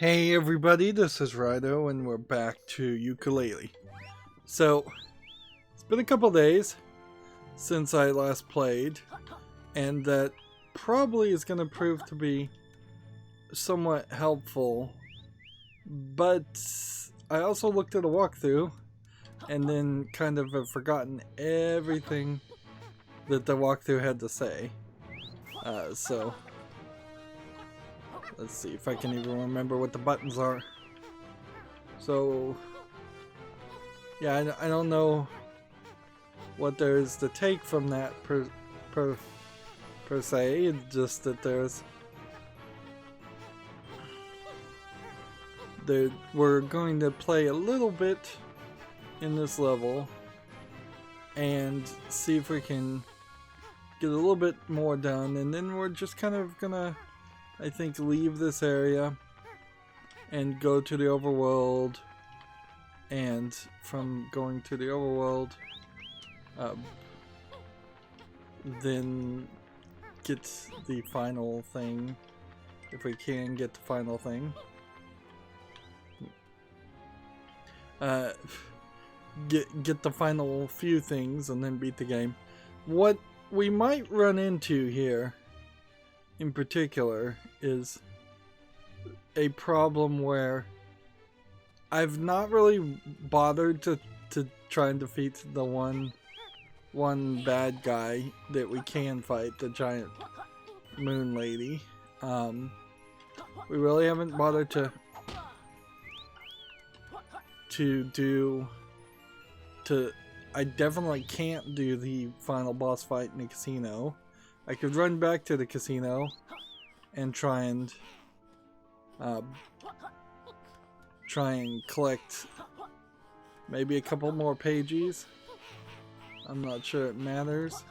Hey everybody, this is Rydo and we're back to Yooka-Laylee. So, it's been a couple days since I last played, and that probably is going to prove to be somewhat helpful, but I also looked at a walkthrough and then kind of have forgotten everything that the walkthrough had to say. So let's see if I can even remember what the buttons are. So, yeah, I don't know what there is to take from that per se. It's just that we're going to play a little bit in this level and see if we can get a little bit more done, and then we're just kind of gonna, I think, leave this area and go to the overworld, and from going to the overworld then get the final thing, if we can get the final thing. Get the final few things and then beat the game. What we might run into here in particular is a problem where I've not really bothered to try and defeat the one bad guy that we can fight, the giant moon lady. We really haven't bothered I definitely can't do the final boss fight in the casino. I could run back to the casino and try and collect maybe a couple more Pagies. I'm not sure it matters.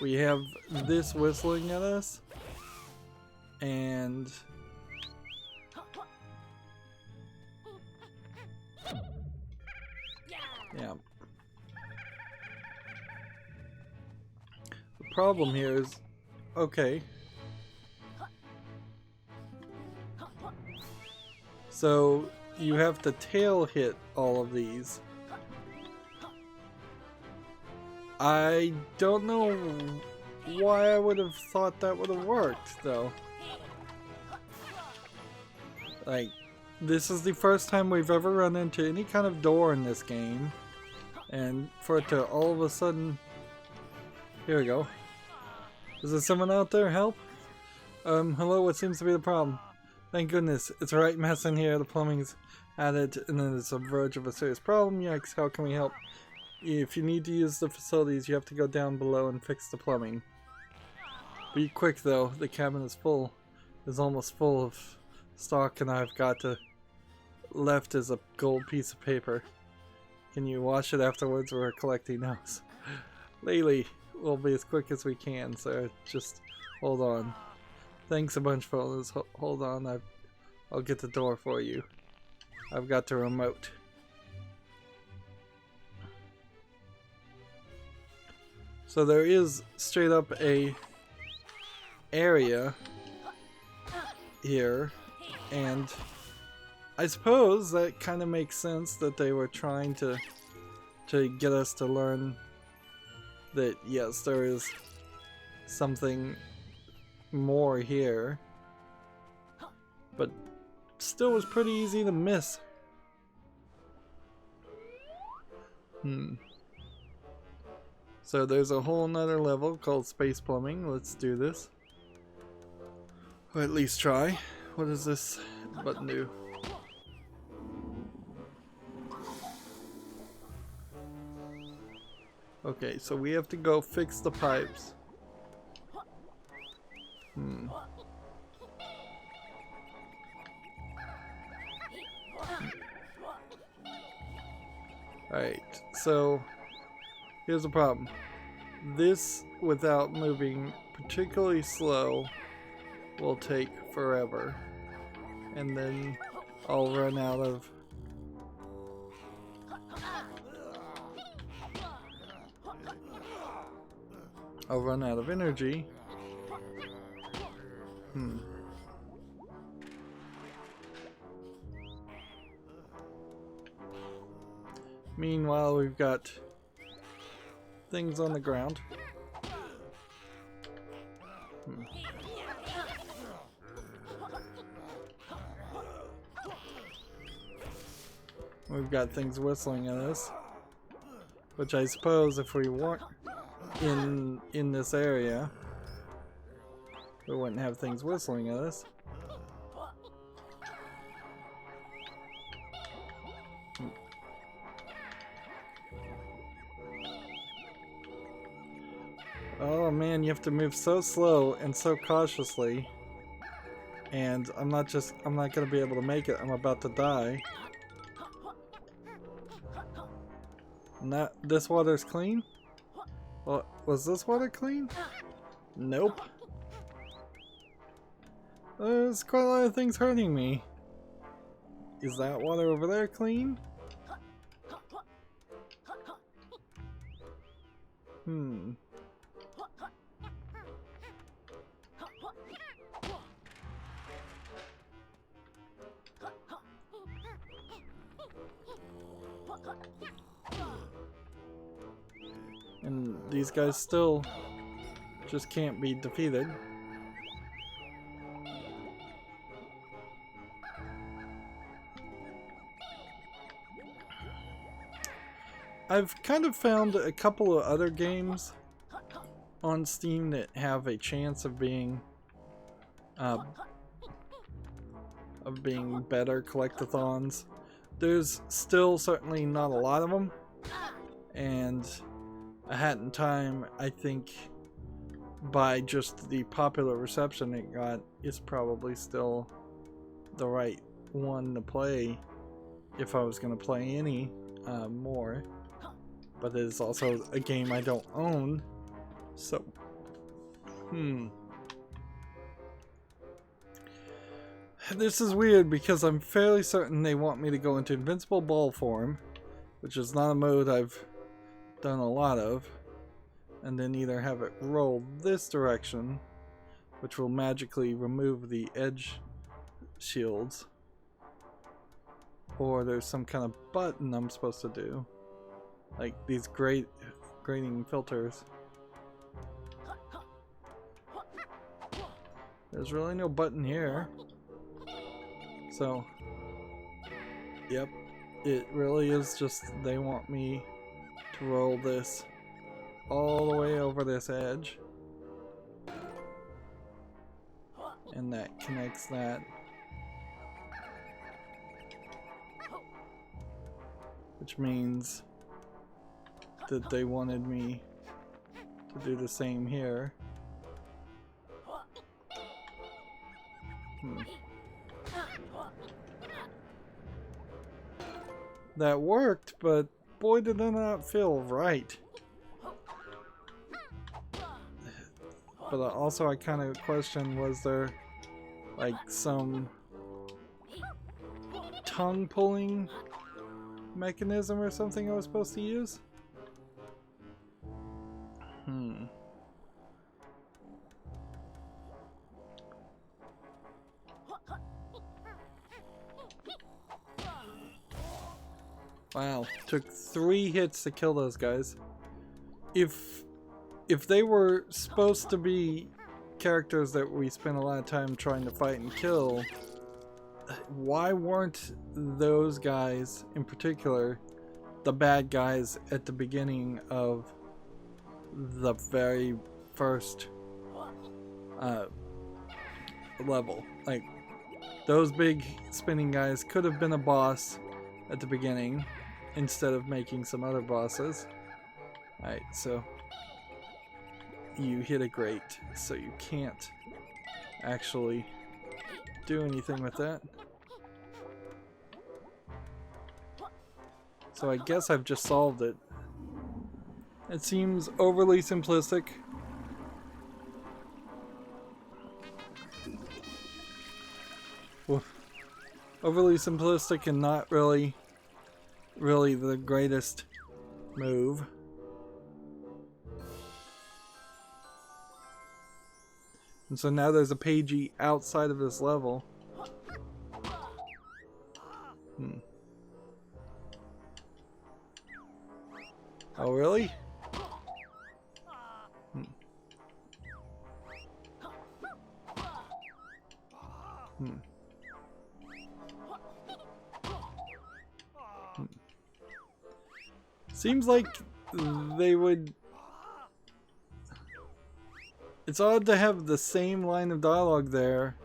We have this whistling at us, and yeah. The problem here is, okay, so you have to tail hit all of these. I don't know why I would have thought that would have worked, though. Like, this is the first time we've ever run into any kind of door in this game, and for it to all of a sudden... Here we go. Is there someone out there? Help? Hello, what seems to be the problem? Thank goodness, it's a right mess in here. The plumbing's at it, and then it's on the verge of a serious problem. Yikes, how can we help? If you need to use the facilities, you have to go down below and fix the plumbing. Be quick though, the cabin is full. It's almost full of stock, and I've got left is a gold piece of paper. Can you wash it afterwards? We're collecting those. Laylee, we'll be as quick as we can, so just hold on. Thanks a bunch, fellas. Hold on, I'll get the door for you. I've got the remote. So there is straight up a area here, and I suppose that kind of makes sense that they were trying to get us to learn that yes, there is something more here, but still was pretty easy to miss. So there's a whole nother level called space plumbing. Let's do this, or at least try. What does this button do? Okay, so we have to go fix the pipes. Alright, so here's the problem. This, without moving particularly slow, will take forever. And then I'll run out of... energy. Hmm. Meanwhile, we've got things on the ground. Hmm. We've got things whistling at us, which I suppose if we weren't in this area, we wouldn't have things whistling at us. Oh man, you have to move so slow and so cautiously. And I'm not gonna be able to make it. I'm about to die. And this water's clean? Well, was this water clean? Nope. There's quite a lot of things hurting me. Is that water over there clean? Hmm. And these guys still just can't be defeated. I've kind of found a couple of other games on Steam that have a chance of being better collectathons. There's still certainly not a lot of them, and A Hat in Time, I think, by just the popular reception it got, is probably still the right one to play if I was going to play any more. But it is also a game I don't own, so This is weird because I'm fairly certain they want me to go into invincible ball form, which is not a mode I've done a lot of, and then either have it roll this direction, which will magically remove the edge shields, or there's some kind of button I'm supposed to do, like these grating filters. There's really no button here. So, yep, it really is just they want me to roll this all the way over this edge. And that connects that. Which means that they wanted me to do the same here. That worked, but boy did that not feel right. But also I kind of question, was there like some tongue pulling mechanism or something I was supposed to use? Wow, took 3 hits to kill those guys. If they were supposed to be characters that we spent a lot of time trying to fight and kill, why weren't those guys in particular the bad guys at the beginning of the very first level? Like, those big spinning guys could have been a boss at the beginning instead of making some other bosses. Alright, so you hit a grate, so you can't actually do anything with that. So I guess I've just solved it. It seems overly simplistic. Overly simplistic and not really the greatest move. And so now there's a Pagie outside of this level. Oh, really? Seems like they would... It's odd to have the same line of dialogue there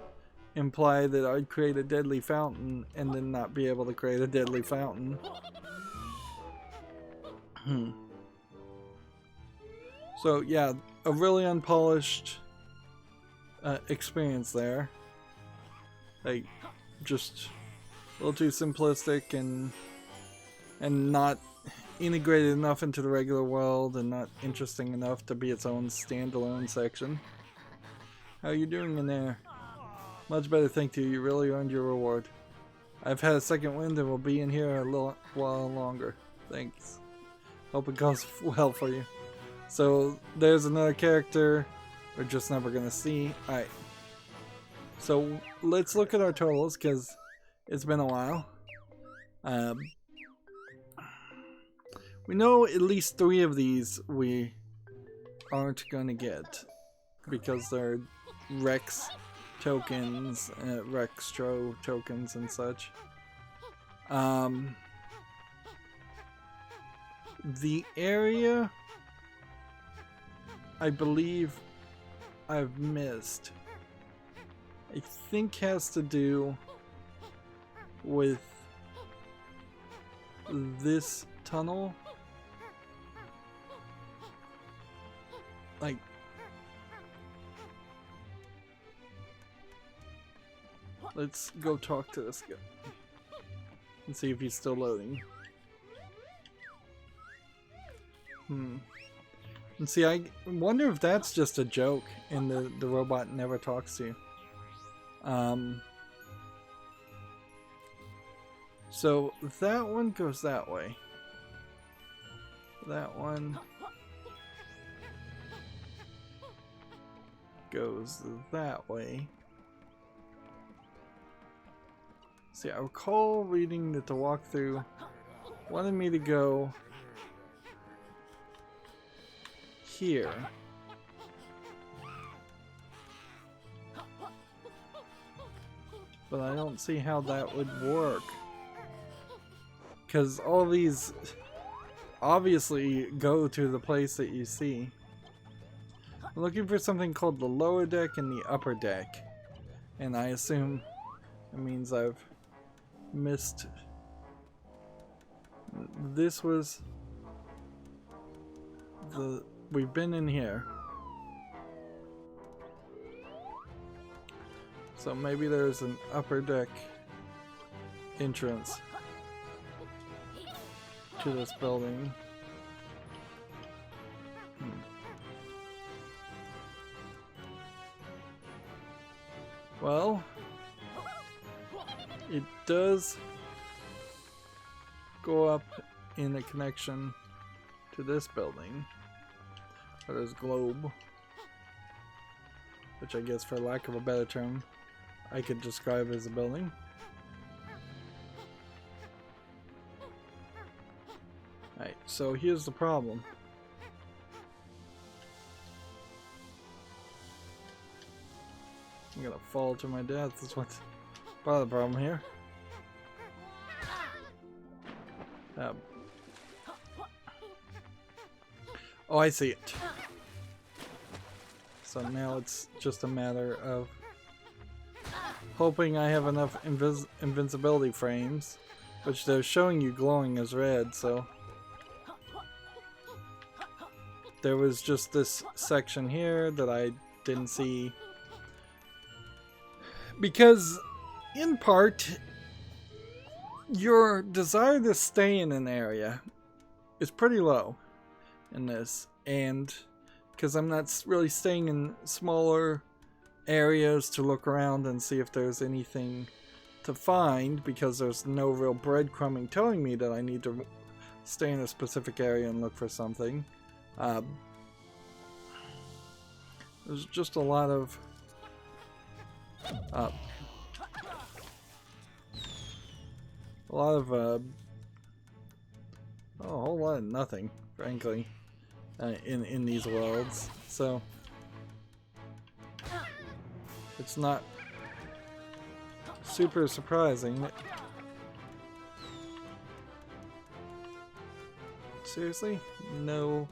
imply that I'd create a deadly fountain and then not be able to create a deadly fountain. So yeah, a really unpolished experience there. Like, just a little too simplistic and not integrated enough into the regular world and not interesting enough to be its own standalone section. How are you doing in there? Much better, thank you. You really earned your reward. I've had a second wind and will be in here a little while longer. Thanks. Hope it goes well for you. So there's another character we're just never gonna see. Alright. So let's look at our totals because it's been a while. We know at least 3 of these we aren't gonna get because they're Rex tokens, Rextro tokens and such. The area I believe I've missed, I think, has to do with this tunnel. Like, let's go talk to this guy and see if he's still loading. And see, I wonder if that's just a joke and the robot never talks to you. So that one goes that way. That one goes that way. See, I recall reading that the walkthrough wanted me to go here. But I don't see how that would work. Because all these obviously go to the place that you see. I'm looking for something called the lower deck and the upper deck. And I assume it means I've missed. This was the... We've been in here. So maybe there's an upper deck entrance to this building. Well, it does go up in a connection to this building. Or this globe, which I guess, for lack of a better term, I could describe as a building. Alright, so here's the problem. I'm gonna fall to my death. That's what's part of the problem here. Oh, I see it. So now it's just a matter of hoping I have enough invincibility frames, which they're showing you glowing as red, so there was just this section here that I didn't see because, in part, your desire to stay in an area is pretty low in this, and because I'm not really staying in smaller areas to look around and see if there's anything to find, because there's no real breadcrumbing telling me that I need to stay in a specific area and look for something. There's just a lot of up. A lot of, a whole lot of nothing, frankly, in these worlds. So, it's not super surprising. Seriously? No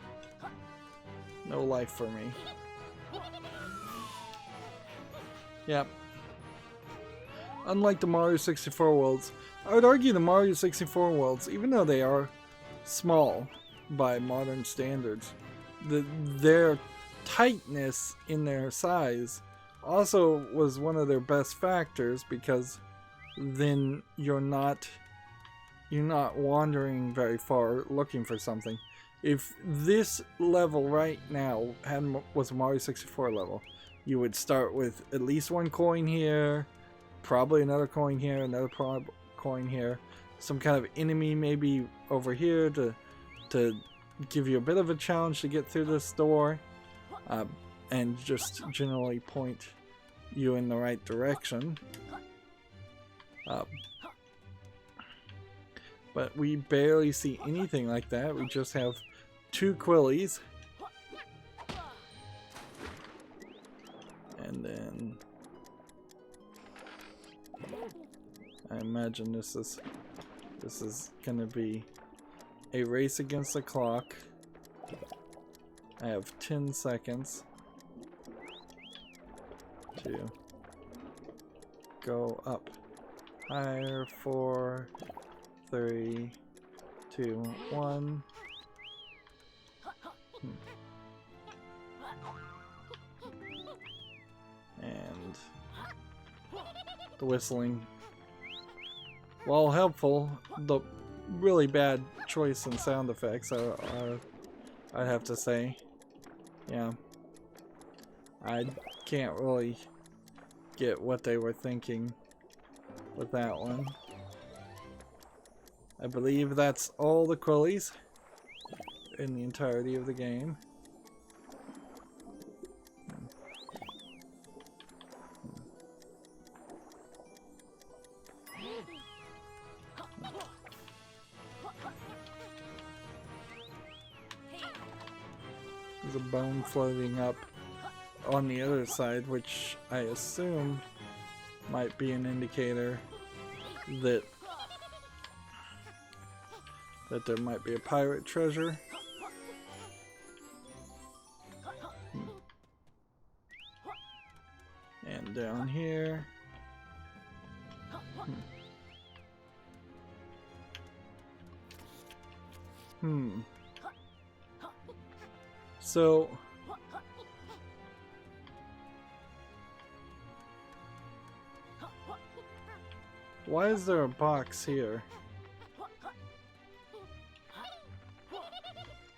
life for me. Yep. Unlike the Mario 64 worlds, I would argue the Mario 64 worlds, even though they are small by modern standards, their tightness in their size also was one of their best factors, because then you're not wandering very far looking for something. If this level right now was a Mario 64 level, you would start with at least one coin here, probably another coin here, another coin here, some kind of enemy maybe over here to give you a bit of a challenge to get through this door, and just generally point you in the right direction. But we barely see anything like that. We just have 2 Quillies. And then I imagine this is gonna be a race against the clock. I have 10 seconds to go up higher. 4, 3, 2, 1. And the whistling, while helpful, the really bad choice in sound effects, I'd have to say. Yeah, I can't really get what they were thinking with that one. I believe that's all the Quillies in the entirety of the game. There's a bone floating up on the other side, which I assume might be an indicator that there might be a pirate treasure. And down here. So why is there a box here?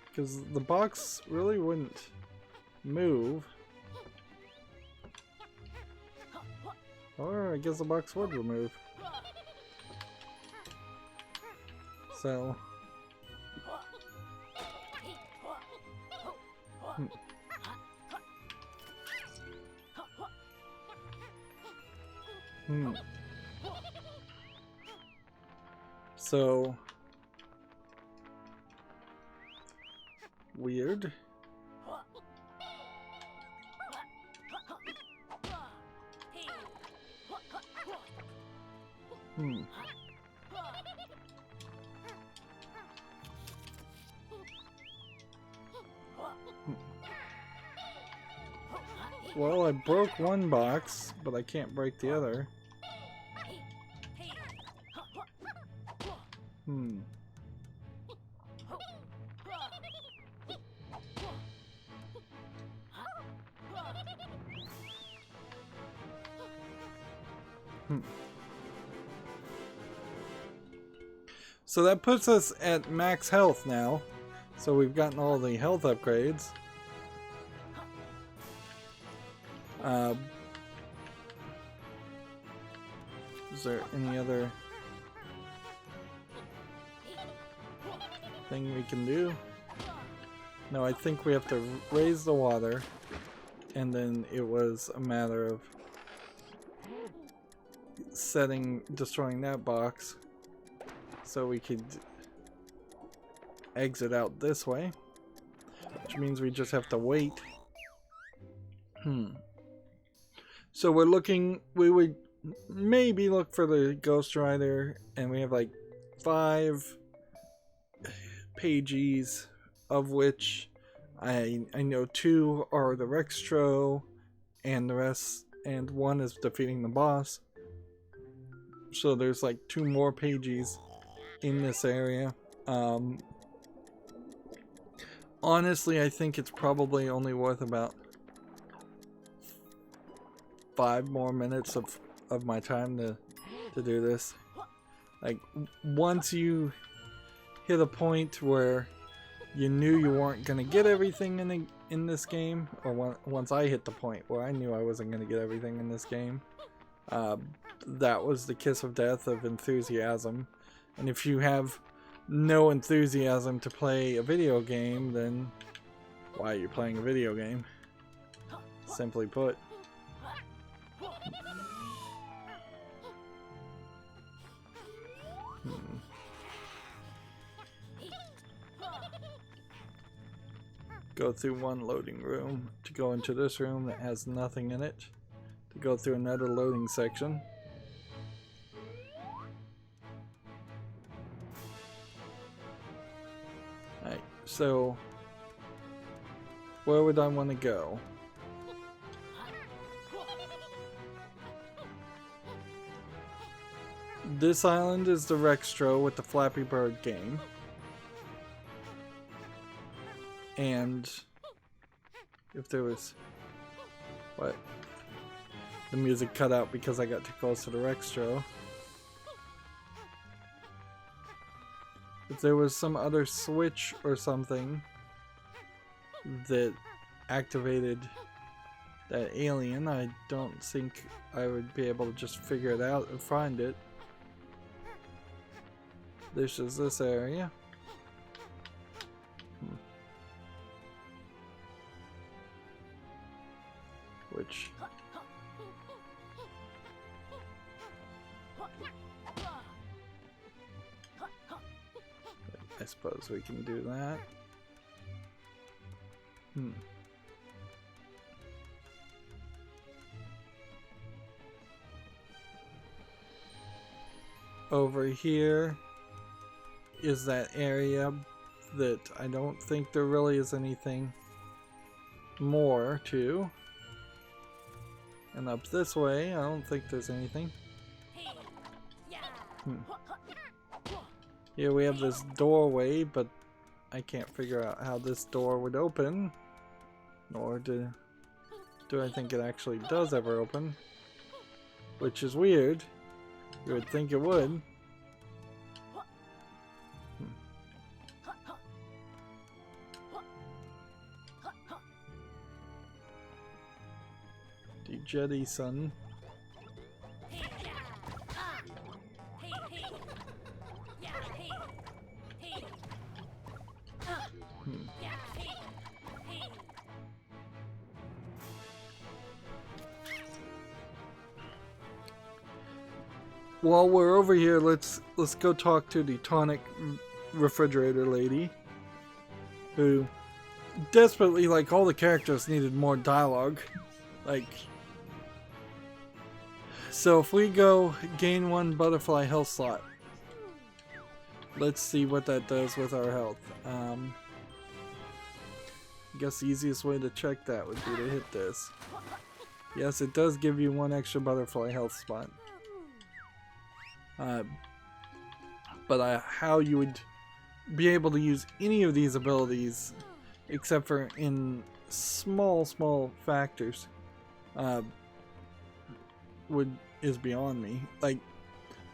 Because the box really wouldn't move. Or I guess the box would remove. So So weird. Well, I broke one box, but I can't break the other. So that puts us at max health now. So we've gotten all the health upgrades. Is there any other thing we can do? No, I think we have to raise the water, and then it was a matter of destroying that box so we could exit out this way, which means we just have to wait. So we're looking, we would maybe look for the Ghost Rider, and we have like 5 Pagies, of which I know 2 are the Rextro, and the rest, and 1 is defeating the boss. So there's like 2 more Pagies in this area. Honestly, I think it's probably only worth about 5 more minutes of my time to do this. Like, once you hit a point where you knew you weren't gonna get everything in this game, or once I hit the point where I knew I wasn't gonna get everything in this game, that was the kiss of death of enthusiasm. And if you have no enthusiasm to play a video game, then why are you playing a video game? Simply put. Go through one loading room to go into this room that has nothing in it, to go through another loading section. Alright, so where would I want to go? This island is the Rextro with the Flappy Bird game. And if there was... What? The music cut out because I got too close to the Rextro. If there was some other switch or something that activated that alien, I don't think I would be able to just figure it out and find it. This is this area. Which... I suppose we can do that. Over here is that area that I don't think there really is anything more to. And up this way, I don't think there's anything. Here we have this doorway, but I can't figure out how this door would open. Nor do I think it actually does ever open. Which is weird. You would think it would. The jetty, son. While we're over here, let's go talk to the tonic refrigerator lady, who desperately, like all the characters, needed more dialogue. Like, so if we go gain 1 butterfly health slot, let's see what that does with our health. I guess the easiest way to check that would be to hit this. Yes, it does give you 1 extra butterfly health spot. But how you would be able to use any of these abilities, except for in small factors, is beyond me. Like,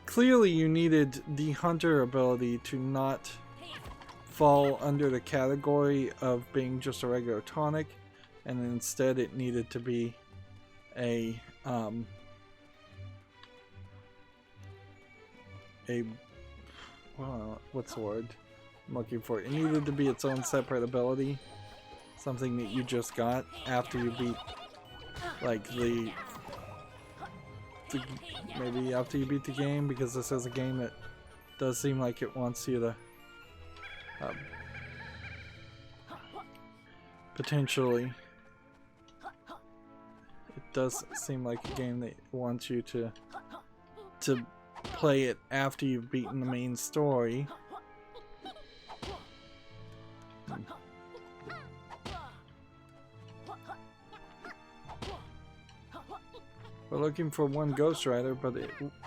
clearly you needed the hunter ability to not fall under the category of being just a regular tonic, and instead it needed to be a what's the word I'm looking for? It needed to be its own separate ability, something that you just got after you beat like the maybe after you beat the game, because this is a game that does seem like it wants you to potentially. It does seem like a game that wants you to play it after you've beaten the main story. We're looking for one Ghost Rider, but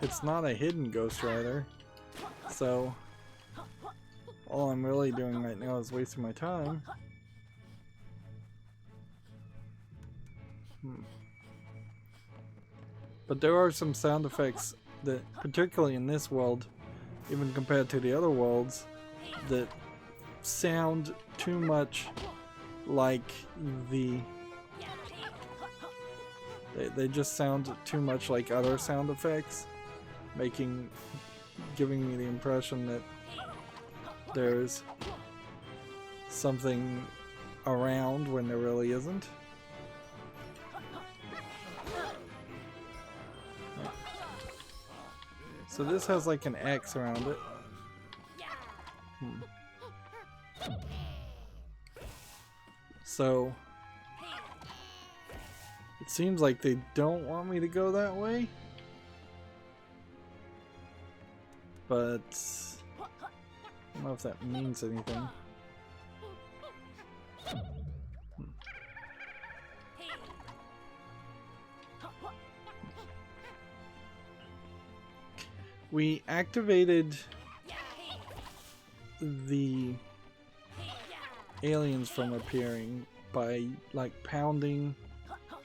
it's not a hidden Ghost Rider. So all I'm really doing right now is wasting my time. But there are some sound effects that, particularly in this world, even compared to the other worlds, that sound too much like the... They just sound too much like other sound effects, giving me the impression that there's something around when there really isn't. So this has like an X around it. So it seems like they don't want me to go that way, but I don't know if that means anything. We activated the aliens from appearing by like pounding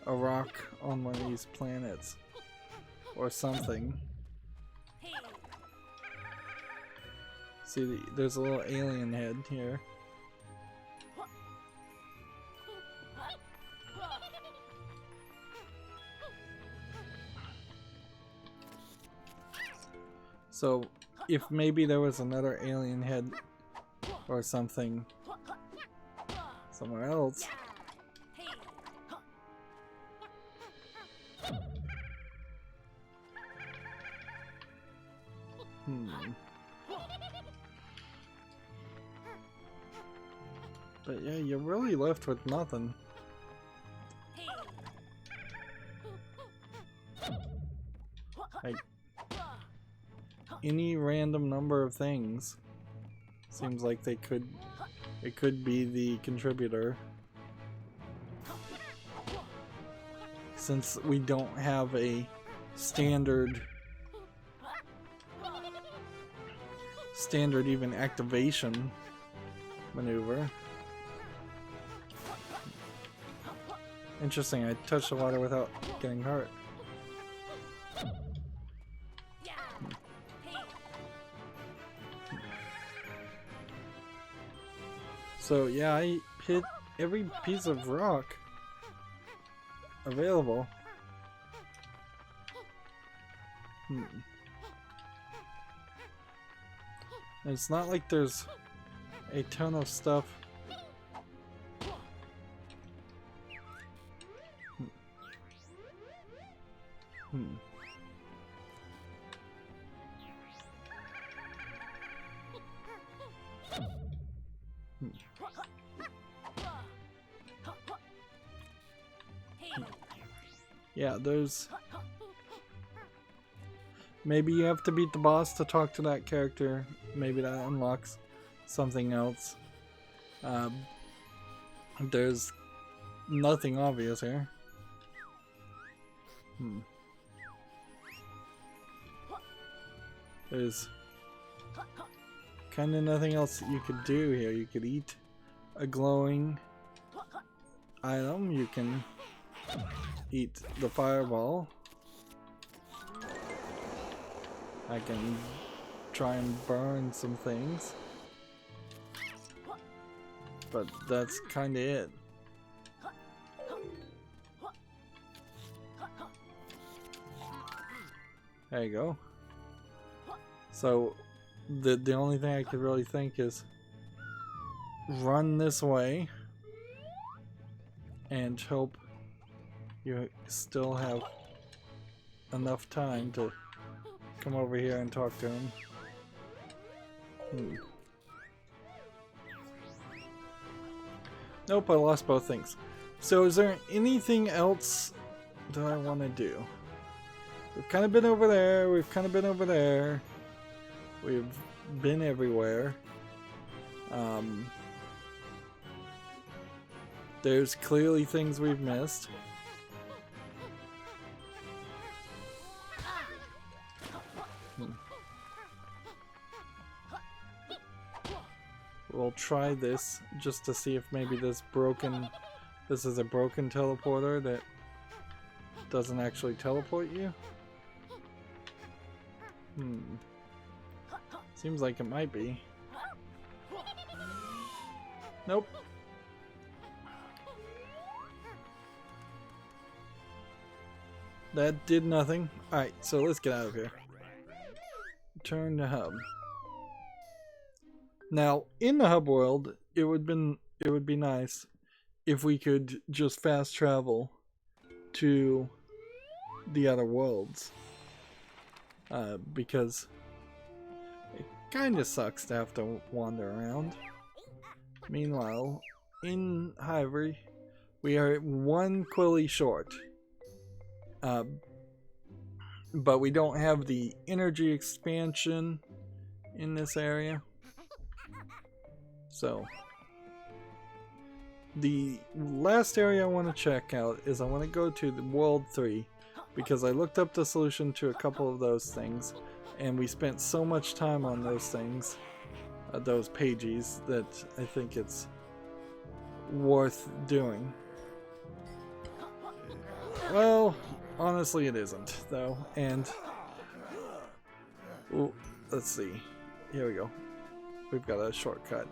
a rock on one of these planets or something. See, there's a little alien head here. So if maybe there was another alien head or something somewhere else. But yeah, you're really left with nothing. Like any random number of things. Seems like it could be the contributor. Since we don't have a standard even activation maneuver. Interesting, I touched the water without getting hurt. So yeah, I hit every piece of rock available. It's not like there's a ton of stuff. Yeah, there's... Maybe you have to beat the boss to talk to that character. Maybe that unlocks something else. There's nothing obvious here. There's kind of nothing else that you could do here. You could eat a glowing item. You can eat the fireball. I can try and burn some things. But that's kind of it. There you go. So the only thing I could really think is run this way and hope you still have enough time to come over here and talk to him. Nope, I lost both things. So is there anything else that I want to do? We've kind of been over there, we've kind of been over there. We've been everywhere. There's clearly things we've missed. We'll try this just to see if maybe this is a broken teleporter that doesn't actually teleport you. Seems like it might be. Nope. That did nothing. Alright, so let's get out of here. Turn to hub. Now, in the hub world, it would be nice if we could just fast travel to the other worlds. Because it kinda sucks to have to wander around. Meanwhile, in Hivory, we are one Quilly short. But we don't have the energy expansion in this area. So, the last area I want to check out is I want to go to the World 3 because I looked up the solution to a couple of those things and we spent so much time on those things, those Pagies, that I think it's worth doing. Well, honestly it isn't though, and ooh, let's see, here we go, we've got a shortcut.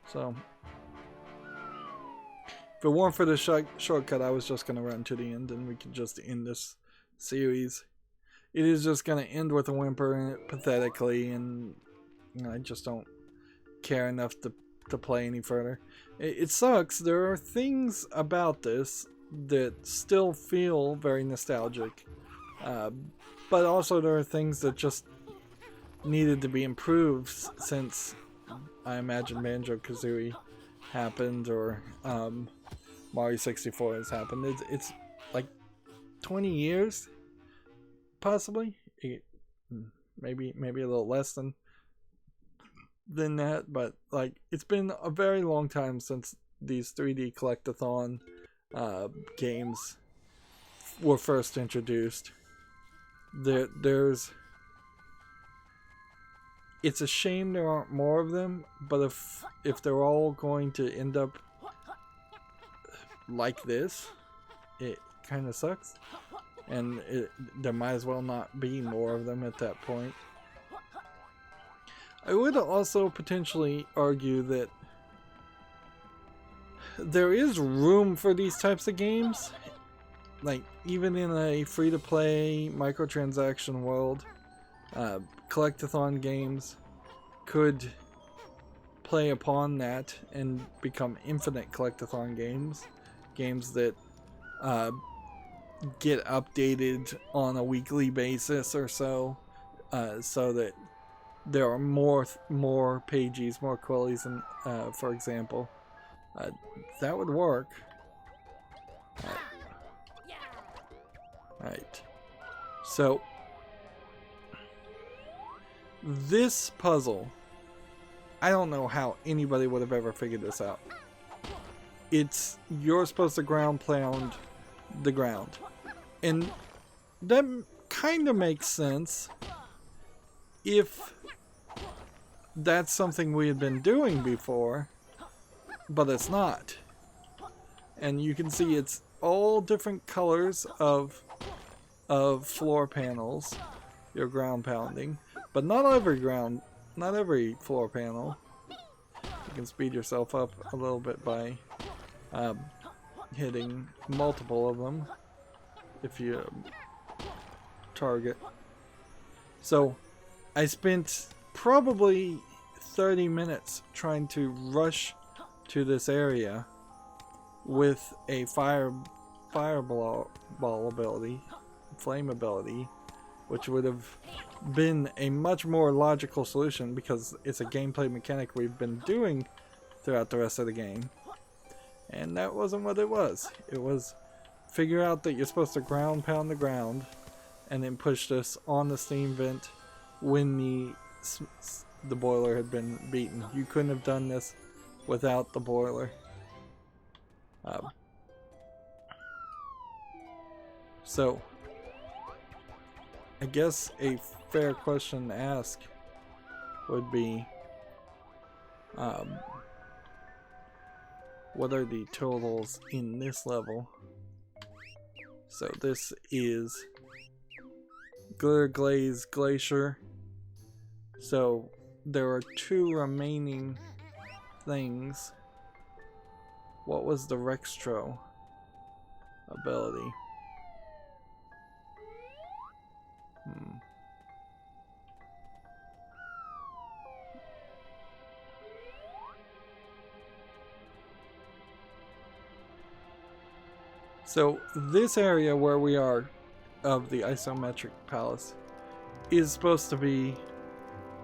So if it weren't for the shortcut, I was just going to run to the end and we could just end this series. It is just going to end with a whimper pathetically, and you know, I just don't care enough to play any further. It sucks. There are things about this that still feel very nostalgic, but also there are things that just needed to be improved since I imagine Banjo-Kazooie happened, or Mario 64 has happened. It's like 20 years, possibly. Maybe a little less than that, but like it's been a very long time since these 3D collectathon games were first introduced. It's a shame there aren't more of them, but if they're all going to end up like this, it kind of sucks. And there might as well not be more of them at that point. I would also potentially argue that there is room for these types of games. Like, even in a free-to-play microtransaction world, collectathon games could play upon that and become infinite collectathon games. Games that get updated on a weekly basis or so, so that there are more Pagies, more Quillies, and for example, that would work. Right. So this puzzle, I don't know how anybody would have ever figured this out. You're supposed to ground pound the ground, and that kind of makes sense if that's something we had been doing before, but it's not. And you can see it's all different colors of floor panels you're ground pounding, but not every floor panel. You can speed yourself up a little bit by hitting multiple of them if you target. So I spent probably 30 minutes trying to rush to this area with a fireball ability, flame ability, which would have been a much more logical solution because it's a gameplay mechanic we've been doing throughout the rest of the game. And that wasn't what it was. It was figure out that you're supposed to ground pound the ground and then push this on the steam vent when the boiler had been beaten. You couldn't have done this without the boiler. So I guess a fair question to ask would be, what are the totals in this level? So this is Glitter Glaze Glacier. So there are 2 remaining things. What was the Rextro ability? So this area where we are of the isometric palace is supposed to be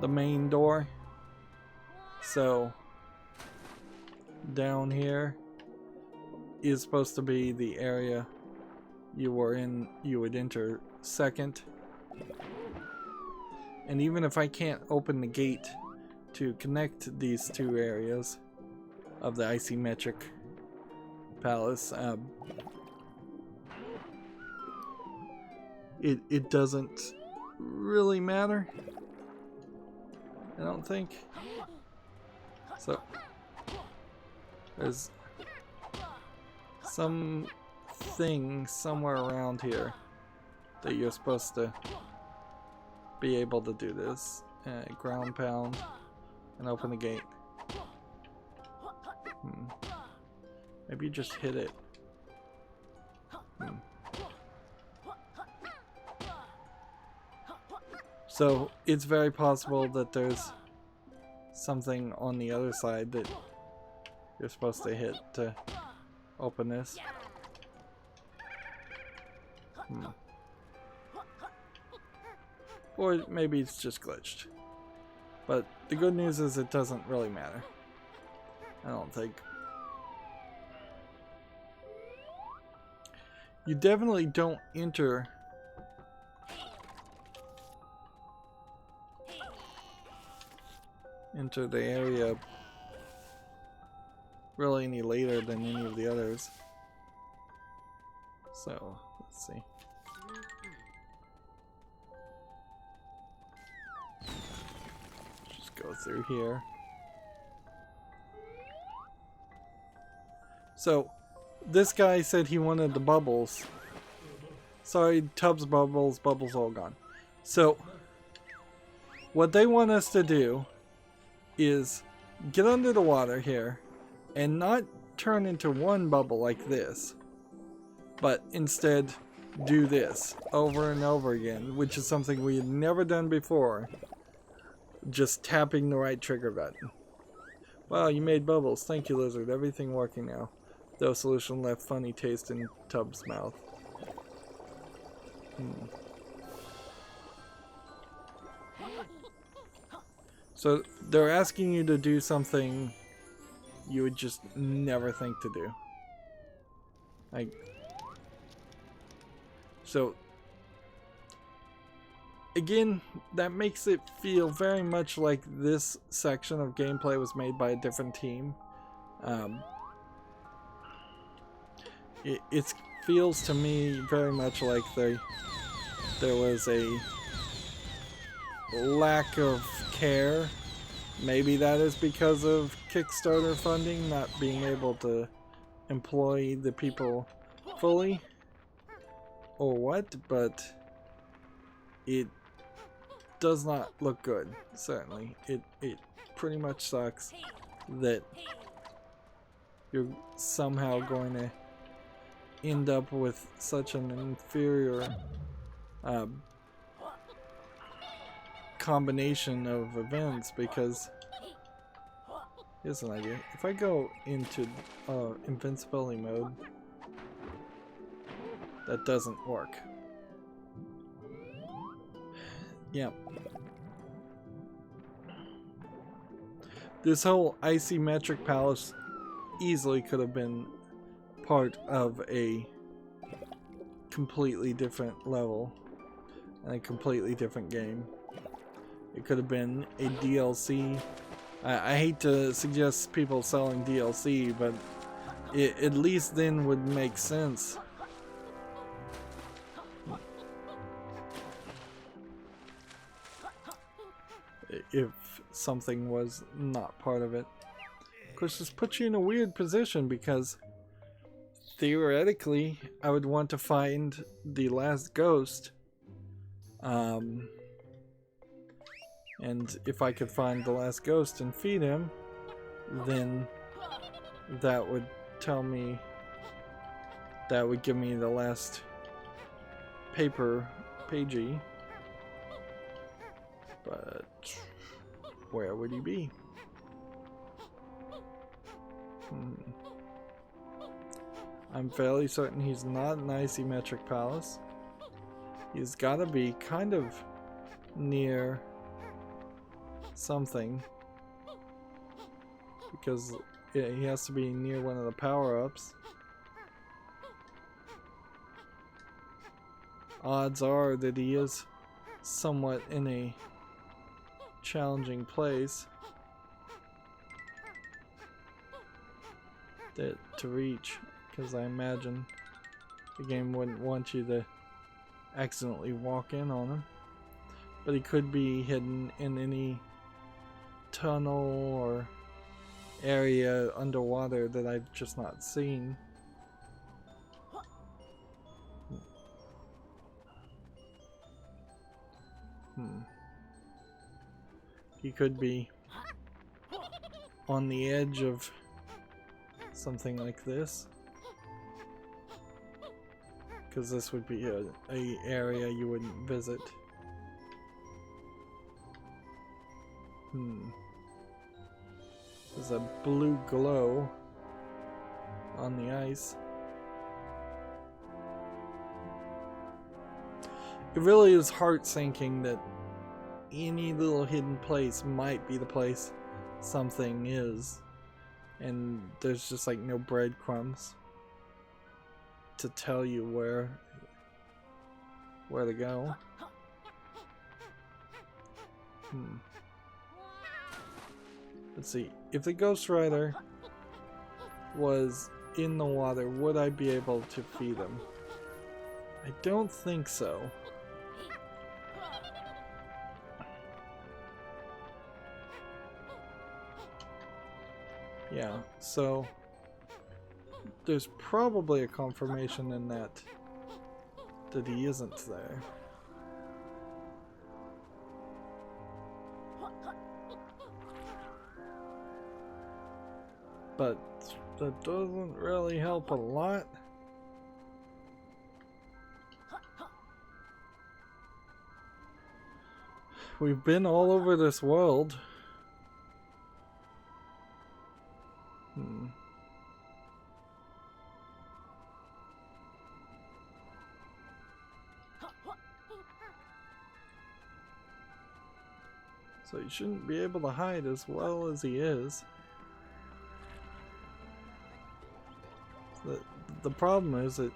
the main door. So down here is supposed to be the area you would enter second. And even if I can't open the gate to connect these 2 areas of the isometric palace, it doesn't really matter, I don't think. So there's something somewhere around here that you're supposed to be able to do this. Ground pound and open the gate. Maybe you just hit it. So it's very possible that there's something on the other side that you're supposed to hit to open this. Or maybe it's just glitched. But the good news is it doesn't really matter, I don't think. You definitely don't enter the area really any later than any of the others. So, let's see. Just go through here. So, this guy said he wanted the bubbles. Sorry, tubs bubbles all gone. So, what they want us to do is get under the water here and not turn into one bubble like this, but instead do this over and over again, which is something we had never done before. Just tapping the right trigger button. Wow, you made bubbles. Thank you, lizard. Everything working now. Though solution left funny taste in Tub's mouth. So they're asking you to do something you would just never think to do. Like, so again, that makes it feel very much like this section of gameplay was made by a different team. It feels to me very much like there was a lack of care. Maybe that is because of Kickstarter funding, not being able to employ the people fully, or what, but it does not look good, certainly. It pretty much sucks that you're somehow going to end up with such an inferior combination of events, because here's an idea. If I go into invincibility mode, that doesn't work. Yep. This whole isometric palace easily could have been part of a completely different level and a completely different game. It could have been a DLC. I hate to suggest people selling DLC, but it at least then would make sense. If something was not part of it. Of course, this puts you in a weird position because theoretically I would want to find the last ghost. And if I could find the last ghost and feed him, then that would tell me, that would give me the last Pagie. But where would he be? I'm fairly certain he's not an isometric palace. He's gotta be kind of near something, because yeah, he has to be near one of the power-ups. Odds are that he is somewhat in a challenging place to reach, because I imagine the game wouldn't want you to accidentally walk in on him. But he could be hidden in any tunnel or area underwater that I've just not seen. He could be on the edge of something like this, because this would be a area you wouldn't visit. There's a blue glow on the ice. It really is heart-sinking that any little hidden place might be the place something is, and there's just like no breadcrumbs to tell you where to go. Let's see, if the Ghost Rider was in the water, would I be able to feed him? I don't think so. Yeah, so there's probably a confirmation in that he isn't there. But that doesn't really help a lot. We've been all over this world. So he shouldn't be able to hide as well as he is. The problem is it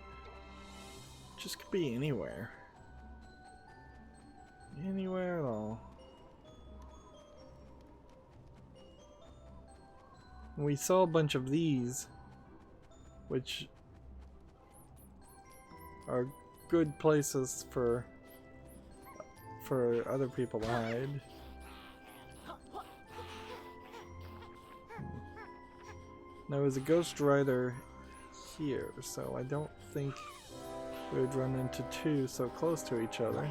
just could be anywhere. Anywhere at all. We saw a bunch of these, which are good places for other people to hide. There was a Ghost Rider here, so I don't think we would run into two so close to each other.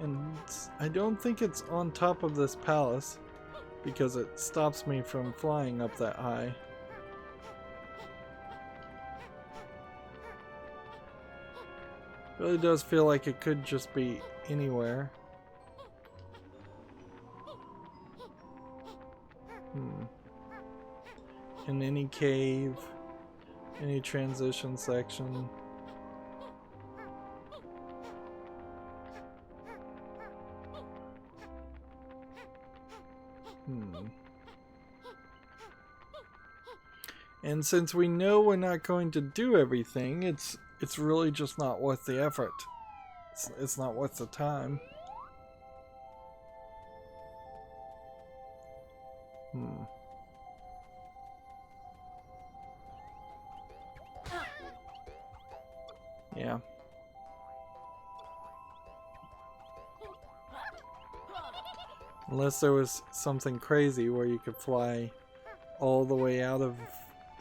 And I don't think it's on top of this palace. because it stops me from flying up that high. Really does feel like it could just be anywhere. In any cave, any transition section. And since we know we're not going to do everything, it's really just not worth the effort. It's not worth the time. Yeah. Unless there was something crazy where you could fly all the way out of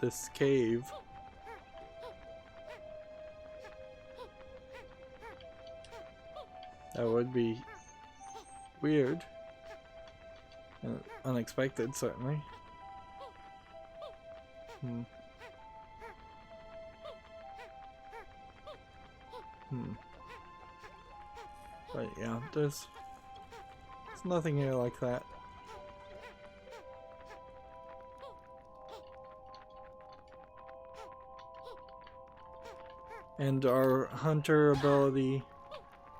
this cave. That would be weird. And unexpected, certainly. But yeah, there's nothing here like that. And our hunter ability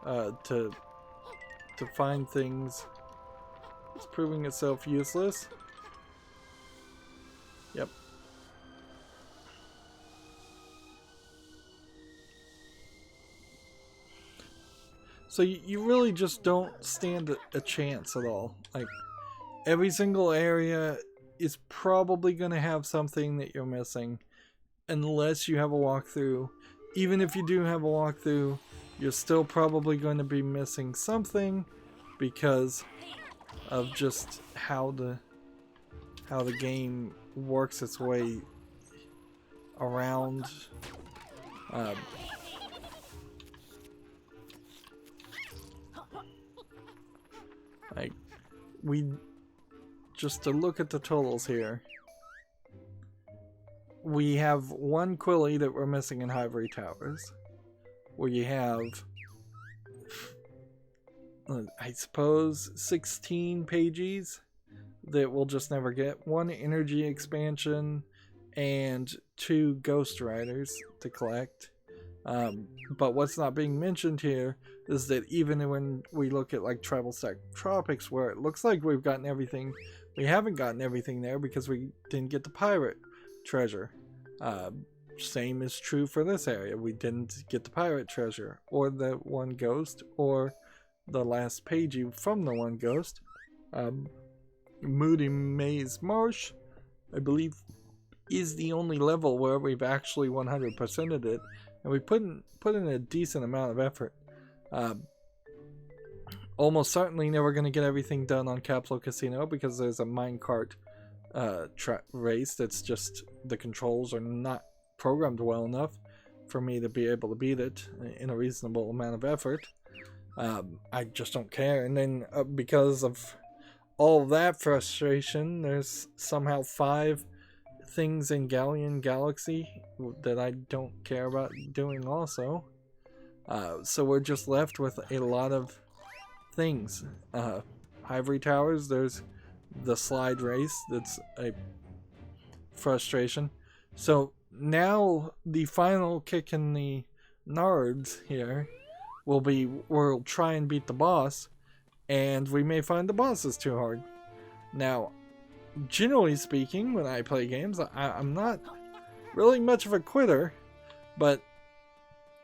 to find things is proving itself useless. Yep. So you really just don't stand a chance at all. Like, every single area is probably going to have something that you're missing, unless you have a walkthrough. Even if you do have a walkthrough, you're still probably going to be missing something because of just how the game works its way around. Like, just to look at the totals here, we have one Quilly that we're missing in Ivory Towers. We have, I suppose, 16 Pagies that we'll just never get, one energy expansion, and 2 Ghost Riders to collect. But what's not being mentioned here is that even when we look at like Travel Stack Tropics, where it looks like we've gotten everything, we haven't gotten everything there because we didn't get the pirate treasure. Same is true for this area. We didn't get the pirate treasure, or the one ghost, or the last Pagie from the one ghost. Moody Maze Marsh, I believe, is the only level where we've actually 100%ed it, and we put in a decent amount of effort. Almost certainly never going to get everything done on Capsule Casino because there's a minecart race that's just, the controls are not programmed well enough for me to be able to beat it in a reasonable amount of effort. I just don't care. And then because of all that frustration, there's somehow 5 things in Galleon Galaxy that I don't care about doing also. So we're just left with a lot of things. Ivory Towers, there's the slide race that's a frustration. So now the final kick in the nards here will be, we'll try and beat the boss, and we may find the boss is too hard. Now, generally speaking, when I play games, I'm not really much of a quitter, but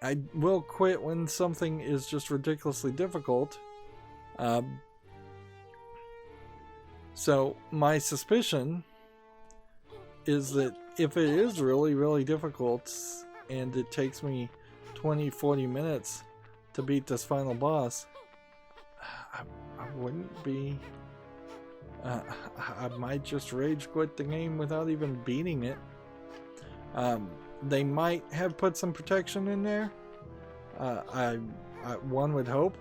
I will quit when something is just ridiculously difficult. So my suspicion is that if it is really, really difficult and it takes me 20-40 minutes to beat this final boss, I wouldn't be... I might just rage quit the game without even beating it. They might have put some protection in there. One would hope.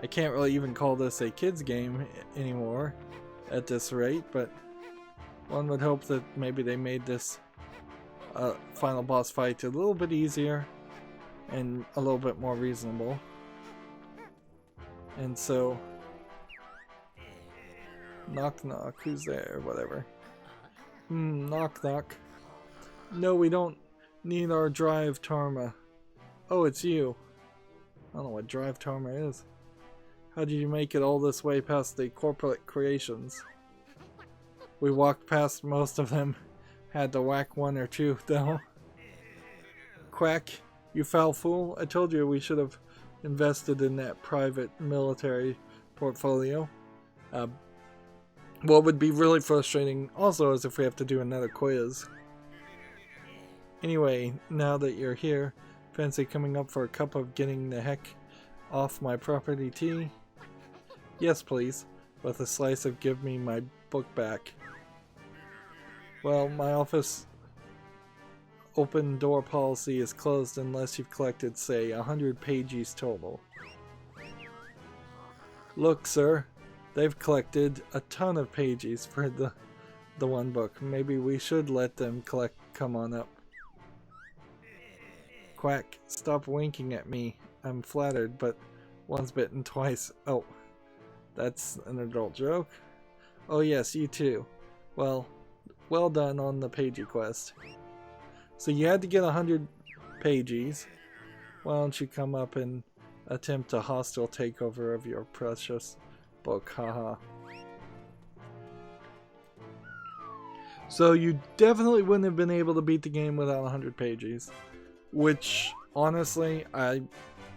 I can't really even call this a kids game anymore. at this rate, but one would hope that maybe they made this final boss fight a little bit easier and a little bit more reasonable. And so, knock knock, who's there? Whatever. Knock knock. No, we don't need our drive Tarma. Oh, it's you. I don't know what drive Tarma is. How did you make it all this way past the corporate creations? We walked past most of them. Had to whack one or two, though. Quack, you foul fool. I told you we should have invested in that private military portfolio. What would be really frustrating also is if we have to do another quiz. Anyway, now that you're here, fancy coming up for a cup of getting the heck off my property tea? Yes, please. With a slice of give me my book back. Well, my office open door policy is closed unless you've collected, say, 100 Pagies total. Look, sir, they've collected a ton of Pagies for the one book. Maybe we should let them come on up. Quack, stop winking at me. I'm flattered, but once bitten, twice. Oh, that's an adult joke. Oh yes, you too. Well done on the Pagie quest. So you had to get 100 Pagies. Why don't you come up and attempt a hostile takeover of your precious book, haha. So you definitely wouldn't have been able to beat the game without 100 Pagies. Which, honestly, I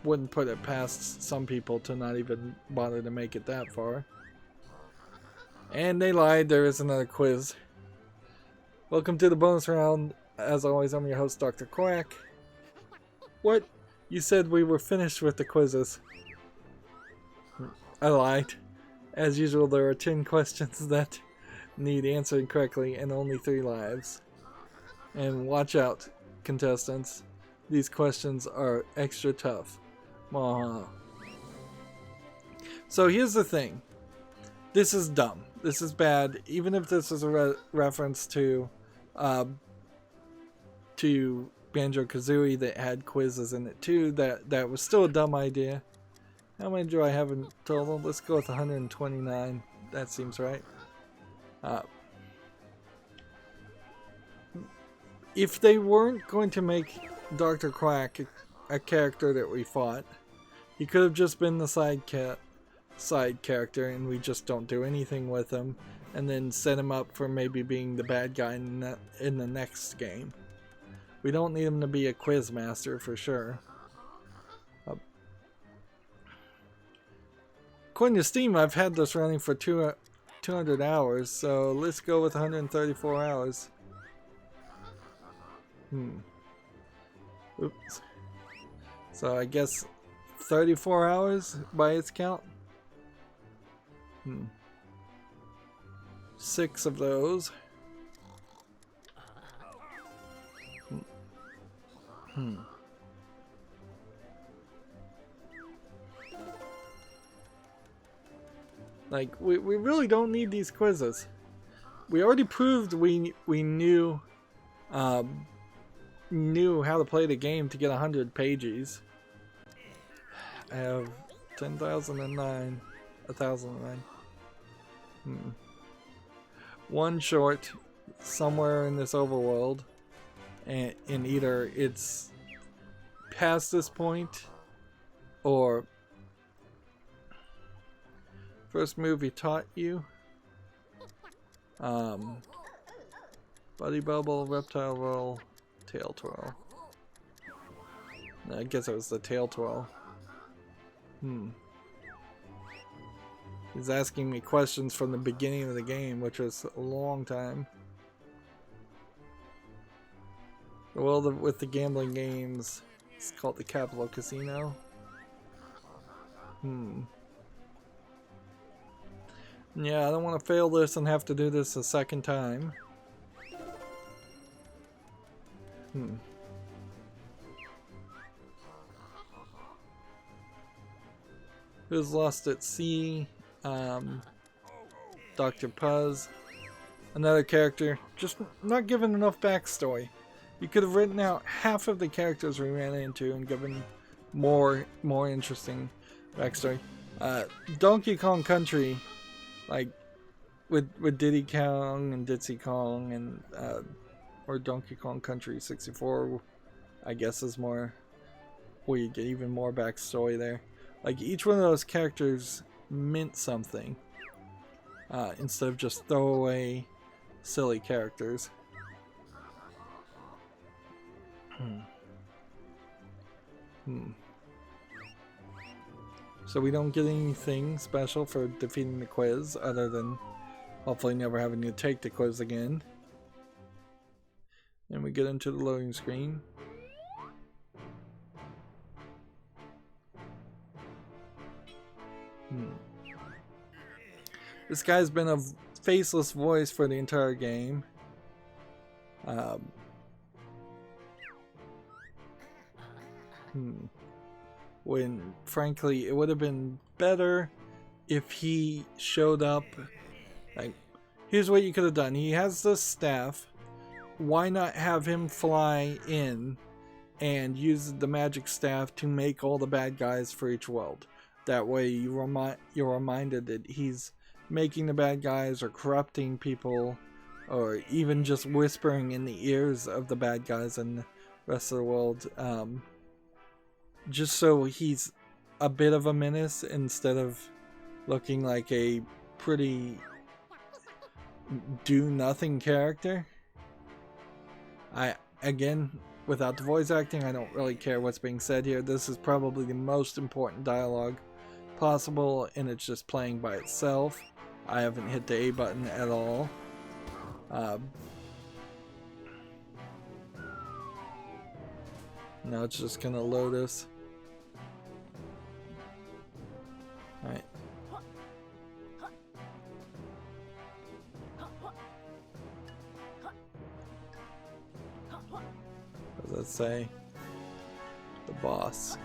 wouldn't put it past some people to not even bother to make it that far. And they lied, there is another quiz. Welcome to the bonus round. As always, I'm your host, Dr. Quack. What? You said we were finished with the quizzes. I lied. As usual, there are 10 questions that need answering correctly and only 3 lives. And watch out, contestants. These questions are extra tough. So here's the thing. This is dumb. This is bad. Even if this is a reference to Banjo-Kazooie that had quizzes in it too, that was still a dumb idea. How many do I have in total? Let's go with 129. That seems right. If they weren't going to make Dr. Quack a character that we fought, he could have just been the side character and we just don't do anything with him, and then set him up for maybe being the bad guy in the next game. We don't need him to be a quiz master for sure. According to Steam, I've had this running for 200 hours, so let's go with 134 hours. Oops. So I guess 34 hours by its count. 6 of those. Like, we really don't need these quizzes. We already proved we knew how to play the game to get 100 Pagies. I have 10,009, 1,009. One short somewhere in this overworld, and in either it's past this point or first move he taught you. Buddy bubble, reptile roll, tail twirl. I guess it was the tail twirl. He's asking me questions from the beginning of the game, which was a long time. Well, with the gambling games, it's called the Capital Casino. Yeah, I don't want to fail this and have to do this a second time. Who's lost at sea? Dr. Puz, another character, just not given enough backstory. You could have written out half of the characters we ran into and given more interesting backstory. Donkey Kong Country, like with Diddy Kong and Ditsy Kong and or Donkey Kong Country 64, I guess is more where you get even more backstory there. Like each one of those characters meant something instead of just throwaway silly characters. So we don't get anything special for defeating the quiz other than hopefully never having to take the quiz again. And we get into the loading screen. This guy's been a faceless voice for the entire game. When frankly it would have been better if he showed up. Like, here's what you could have done. He has this staff. Why not have him fly in and use the magic staff to make all the bad guys for each world? That way you're reminded that he's making the bad guys or corrupting people or even just whispering in the ears of the bad guys in the rest of the world. Just so he's a bit of a menace instead of looking like a pretty do-nothing character. Again, without the voice acting, I don't really care what's being said here. This is probably the most important dialogue possible, and it's just playing by itself. I haven't hit the A button at all. Now it's just gonna load us. Alright. What does that say? The boss.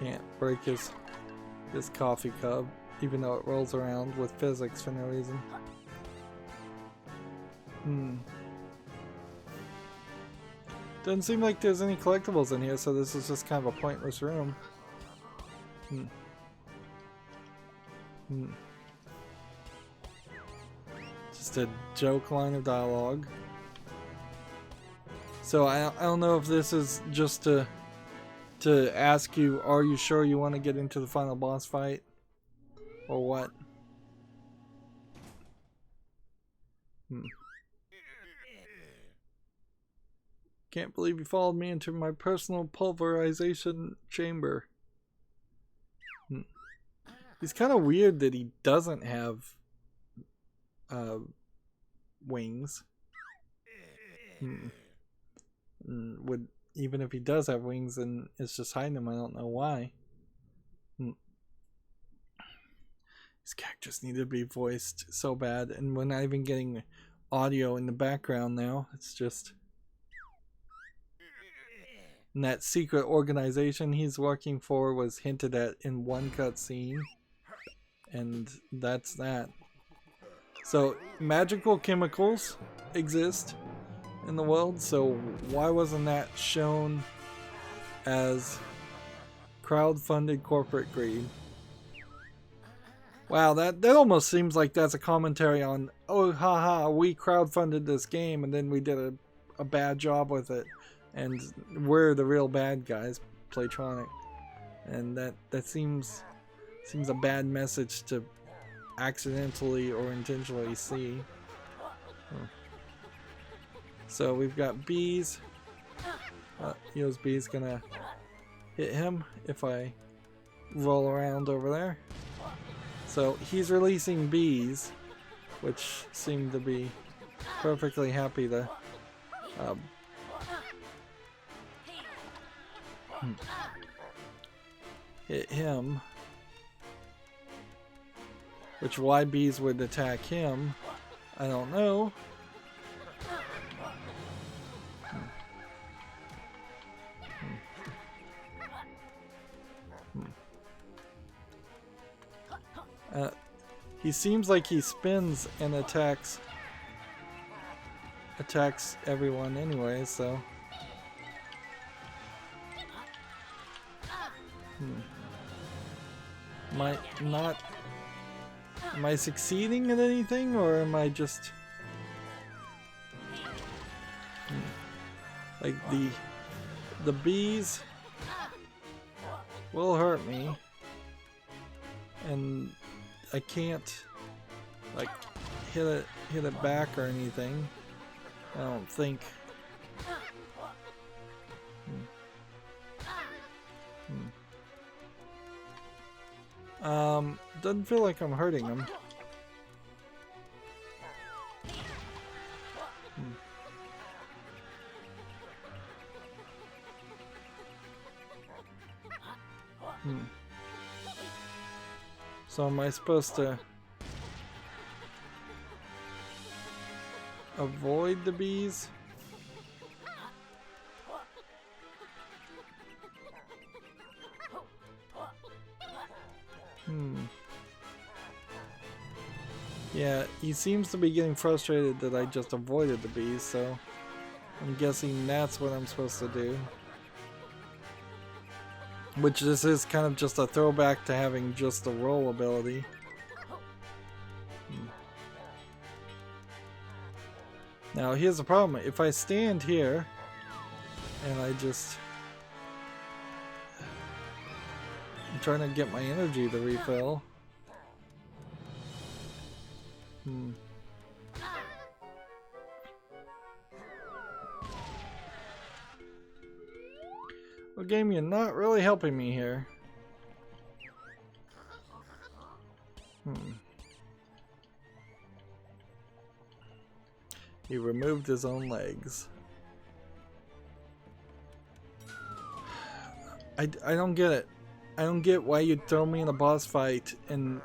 Can't break his coffee cup, even though it rolls around with physics for no reason. Doesn't seem like there's any collectibles in here, so this is just kind of a pointless room. Just a joke line of dialogue. So I don't know if this is just to ask you, are you sure you want to get into the final boss fight? Or what? Can't believe you followed me into my personal pulverization chamber. It's kind of weird that he doesn't have wings. Even if he does have wings and it's just hiding them, I don't know why. These characters need to be voiced so bad, and we're not even getting audio in the background now. It's just... And that secret organization he's working for was hinted at in one cutscene. And that's that. So, magical chemicals exist in the world, so why wasn't that shown as crowd-funded corporate greed? Wow, that almost seems like that's a commentary on, oh haha, we crowd-funded this game and then we did a bad job with it. And we're the real bad guys, Playtonic. And that seems a bad message to accidentally or intentionally see. So we've got bees. Yo's bee's gonna hit him if I roll around over there. So he's releasing bees, which seem to be perfectly happy to hit him. Which why bees would attack him, I don't know. He seems like he spins and attacks everyone anyway, so. Am I succeeding at anything, or am I just like the bees will hurt me, and I can't like hit it back or anything, I don't think. Doesn't feel like I'm hurting him. So am I supposed to avoid the bees? Yeah, he seems to be getting frustrated that I just avoided the bees, so I'm guessing that's what I'm supposed to do. Which this is kind of just a throwback to having just the roll ability. Now here's the problem. If I stand here and I'm trying to get my energy to refill. Well, game, you're not really helping me here. He removed his own legs. I don't get it. I don't get why you'd throw me in a boss fight and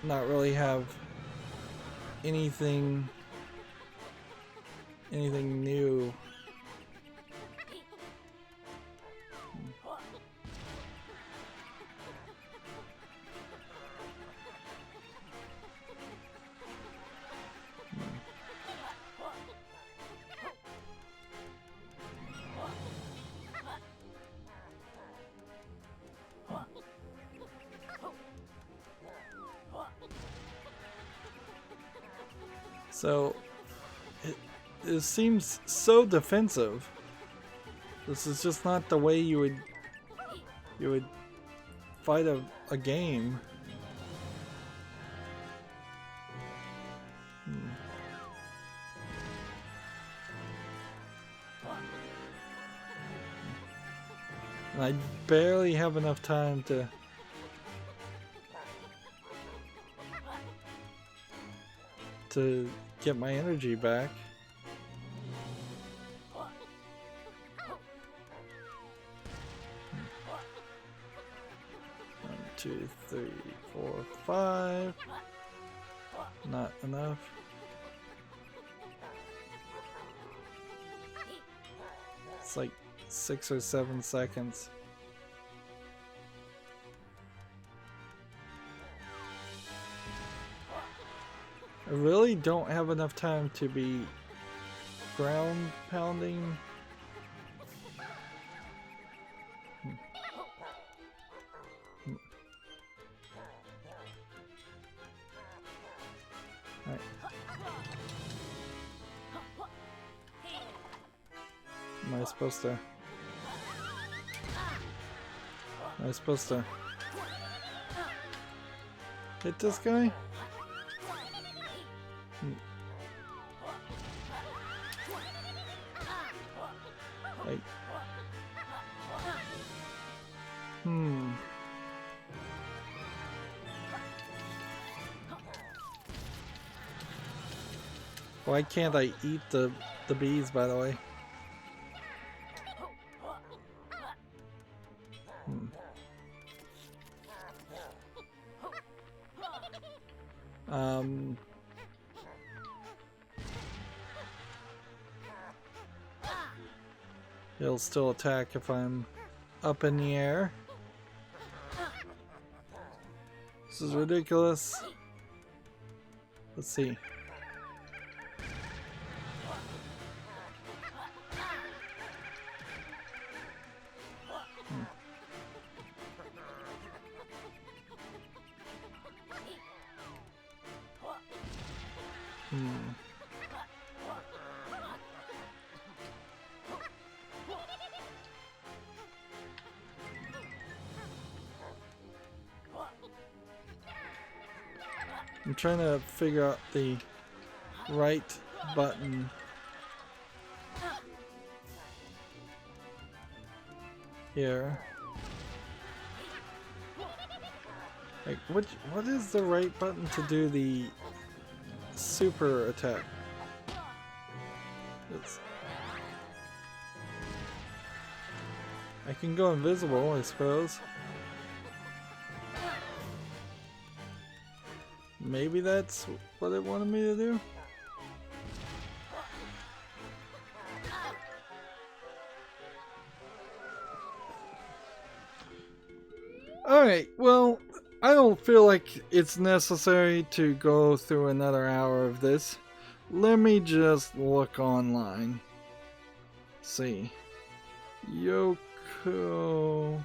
not really have anything new. So it seems so defensive. This is just not the way you would fight a game. And I barely have enough time to get my energy back. 1, 2, 3, 4, 5. Not enough. It's like 6 or 7 seconds. I really don't have enough time to be ground pounding. Right. Am I supposed to hit this guy? Like, Why can't I eat the bees, by the way? He'll still attack if I'm up in the air. This is ridiculous. Let's see. I'm trying to figure out the right button. Here. Like, what is the right button to do the super attack? I can go invisible, I suppose. Maybe that's what it wanted me to do? Alright, well, I don't feel like it's necessary to go through another hour of this. Let me just look online. See. Yooka-Laylee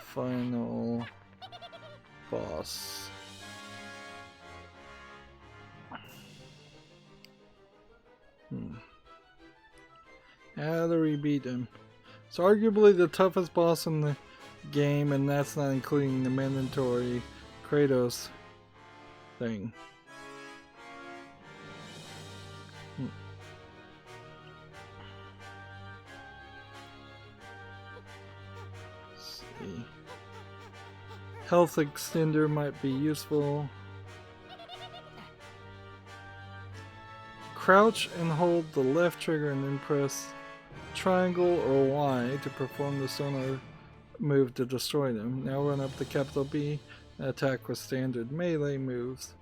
final boss. How do we beat him? It's arguably the toughest boss in the game, and that's not including the mandatory Kratos thing. Let's see. Health extender might be useful. Crouch and hold the left trigger and then press triangle or Y to perform the sonar move to destroy them. Now run up the capital B and attack with standard melee moves.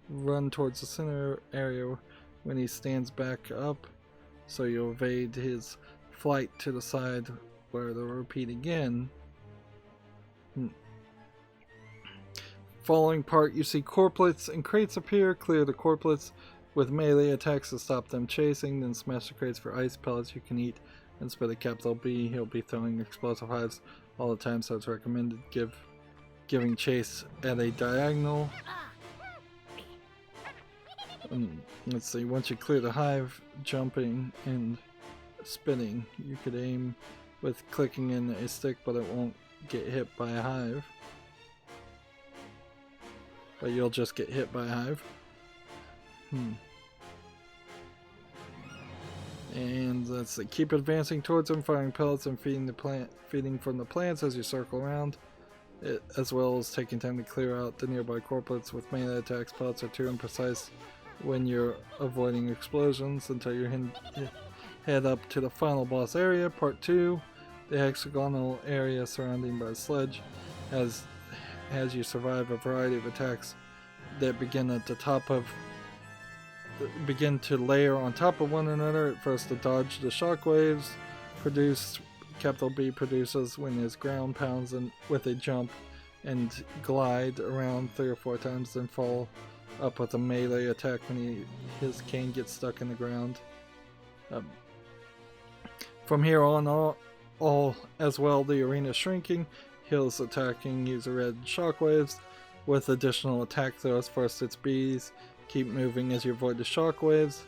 Run towards the center area when he stands back up, so you'll evade his flight to the side where they'll repeat again. Following part, you see corplets and crates appear. Clear the corplets with melee attacks to stop them chasing, then smash the crates for ice pellets you can eat and spit a capital B. He'll be throwing explosive hives all the time, so it's recommended giving chase at a diagonal. Let's see, once you clear the hive, jumping and spinning, you could aim with clicking in a stick, but it won't get hit by a hive. But you'll just get hit by a hive. And let's see, keep advancing towards them, firing pellets and feeding from the plants as you circle around, as well as taking time to clear out the nearby corplets with melee attacks. Pellets are too imprecise when you're avoiding explosions until you head up to the final boss area, part 2, the hexagonal area surrounding by the sledge. As you survive a variety of attacks that begin to layer on top of one another. At first, to dodge the shockwaves capital B produces when his ground pounds with a jump and glide around 3 or 4 times, then fall up with a melee attack when his cane gets stuck in the ground. From here on, all as well, the arena shrinking. Hills attacking use red shockwaves with additional attack throws. First it's bees, keep moving as you avoid the shockwaves,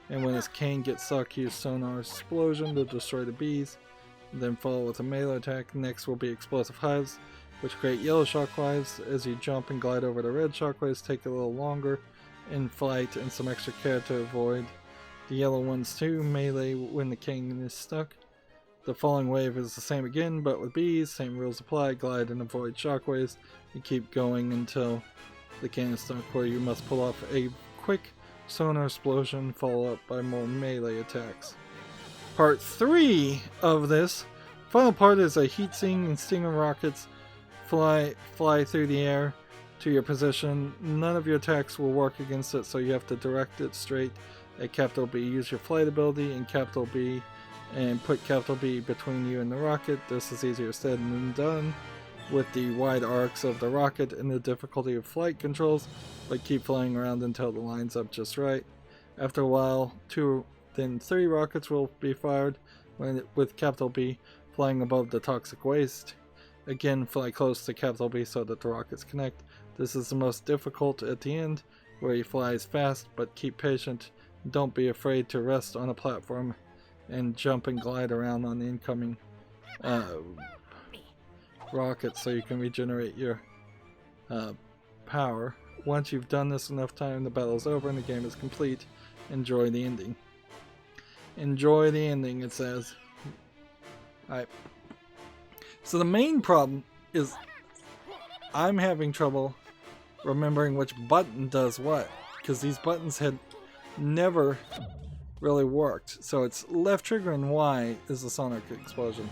and when his cane gets stuck, use sonar explosion to destroy the bees, then follow with a melee attack. Next will be explosive hives, which create yellow shockwaves. As you jump and glide over the red shockwaves, take a little longer in flight and some extra care to avoid the yellow ones too. Melee when the cane is stuck. The following wave is the same again, but with bees. Same rules apply. Glide and avoid shockwaves. You keep going until the cane is stuck, where you must pull off a quick sonar explosion, followed up by more melee attacks. Part 3 of this final part is a heatsink and stinger rockets fly through the air to your position. None of your attacks will work against it, so you have to direct it straight At capital B, use your flight ability in capital B and put capital B between you and the rocket. This is easier said than done with the wide arcs of the rocket and the difficulty of flight controls, but keep flying around until the line's up just right. After a while, 2 then 3 rockets will be fired with capital B flying above the toxic waste. Again, fly close to capital B so that the rockets connect. This is the most difficult at the end, where he flies fast, but keep patient. Don't be afraid to rest on a platform and jump and glide around on the incoming rockets so you can regenerate your power. Once you've done this enough time, the battle's over and the game is complete. Enjoy the ending. Enjoy the ending, it says. Alright. So the main problem is I'm having trouble remembering which button does what, because these buttons had never really worked. So it's left trigger and Y is the sonic explosion.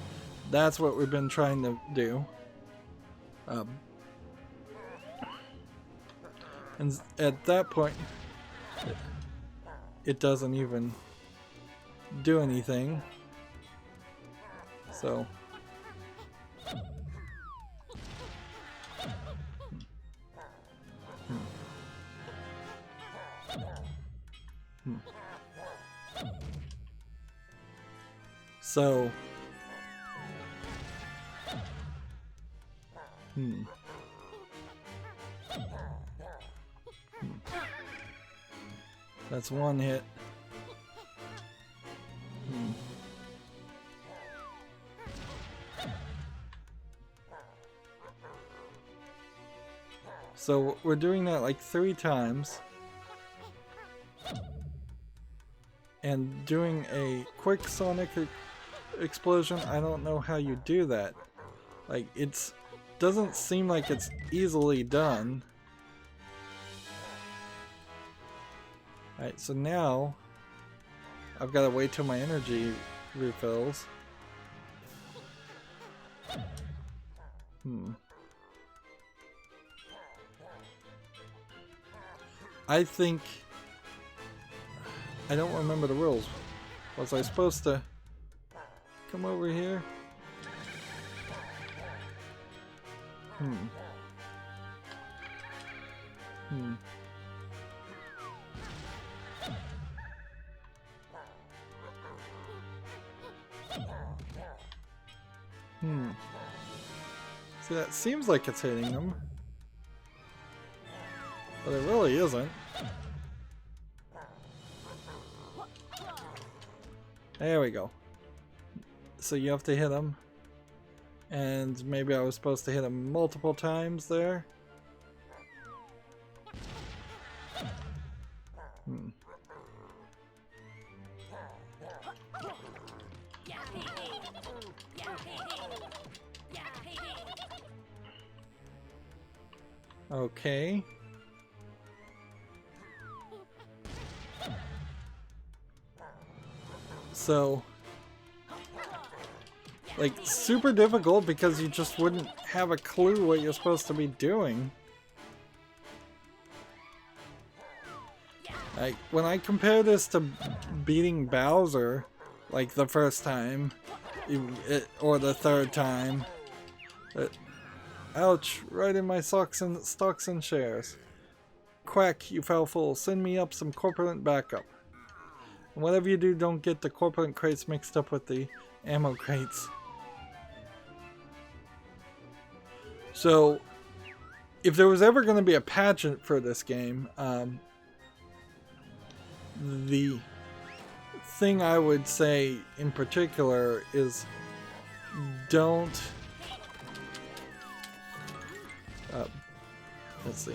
That's what we've been trying to do. And at that point, it doesn't even do anything. So So that's one hit. So we're doing that like 3 times. And doing a quick sonic explosion, I don't know how you do that. Like, it's doesn't seem like it's easily done. Alright, so now I've got to wait till my energy refills. I think I don't remember the rules. Was I supposed to come over here? See, that seems like it's hitting them, but it really isn't. There we go. So you have to hit them, and maybe I was supposed to hit them multiple times there. Okay. So, like, super difficult because you just wouldn't have a clue what you're supposed to be doing. Like, when I compare this to beating Bowser, like the first time, or the third time, ouch, right in my stocks and shares. Quack, you foul fool, send me up some corpulent backup. And whatever you do, don't get the corpulent crates mixed up with the ammo crates. So, if there was ever going to be a pageant for this game, the thing I would say in particular is don't... let's see.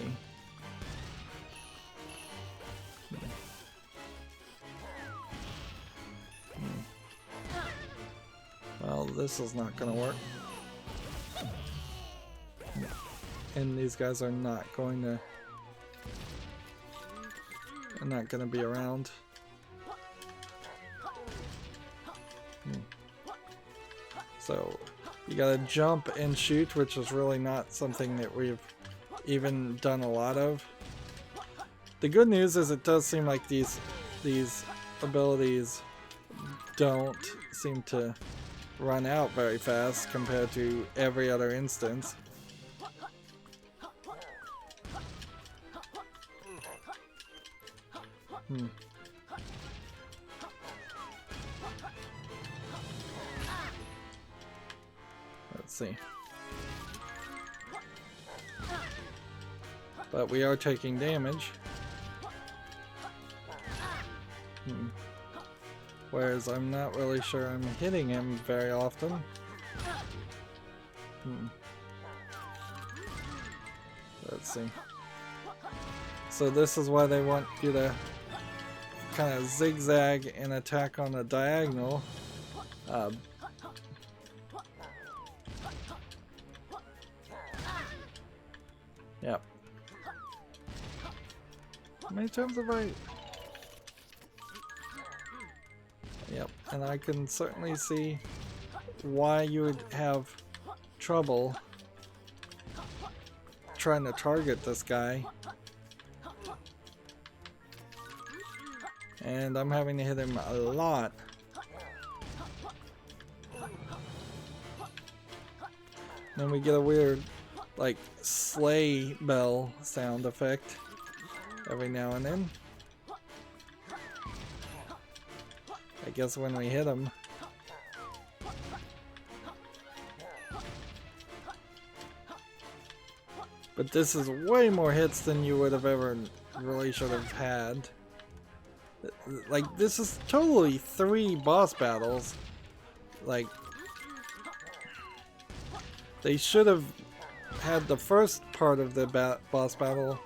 Well, this is not gonna work. And these guys are not going to... They're not gonna be around. So, you gotta jump and shoot, which is really not something that we've even done a lot of. The good news is it does seem like these these abilities don't seem to run out very fast compared to every other instance. Let's see. But we are taking damage. Whereas I'm not really sure I'm hitting him very often. Let's see. So this is why they want you to kind of zigzag and attack on a diagonal. Yep. How many times have I... Yep, and I can certainly see why you would have trouble trying to target this guy. And I'm having to hit him a lot. Then we get a weird, like, sleigh bell sound effect every now and then. I guess when we hit him. But this is way more hits than you would have ever really should have had. Like, this is totally 3 boss battles. Like, they should have had the first part of the boss battle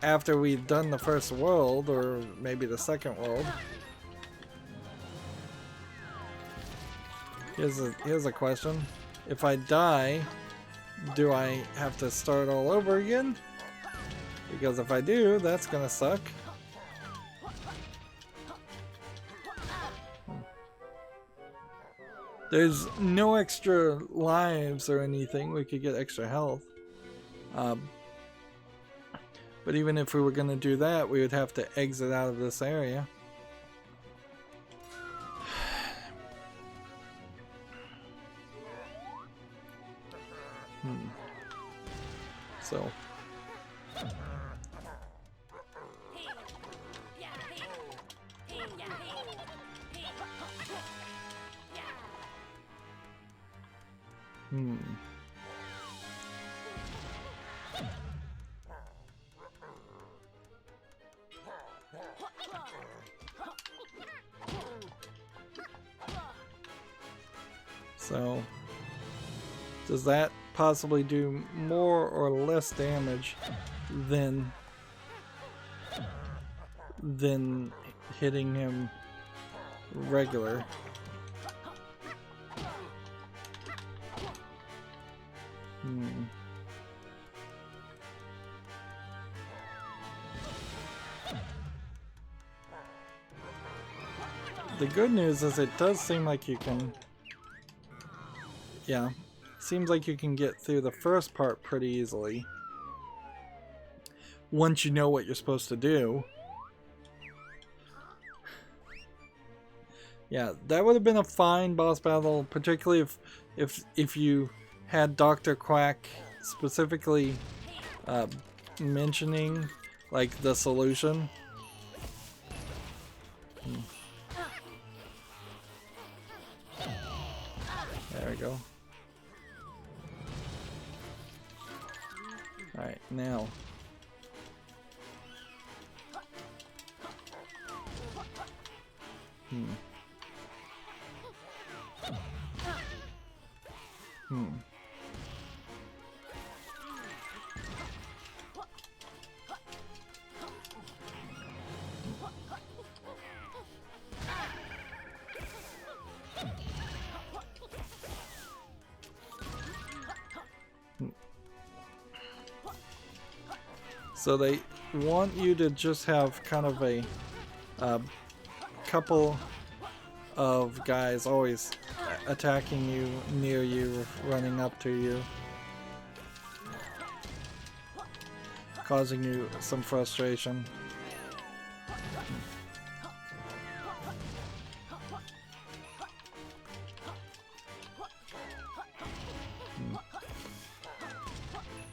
after we'd done the first world, or maybe the second world. Here's a question. If I die, do I have to start all over again? Because if I do, that's gonna suck. There's no extra lives or anything. We could get extra health. But even if we were gonna do that, we would have to exit out of this area. So. So, does that possibly do more or less damage than hitting him regular? The good news is it does seem like you can... Yeah, seems like you can get through the first part pretty easily. Once you know what you're supposed to do. Yeah, that would have been a fine boss battle, particularly if you had Dr. Quack specifically mentioning like the solution. There we go. Alright, now. So they want you to just have kind of a couple of guys always attacking you, near you, running up to you, causing you some frustration.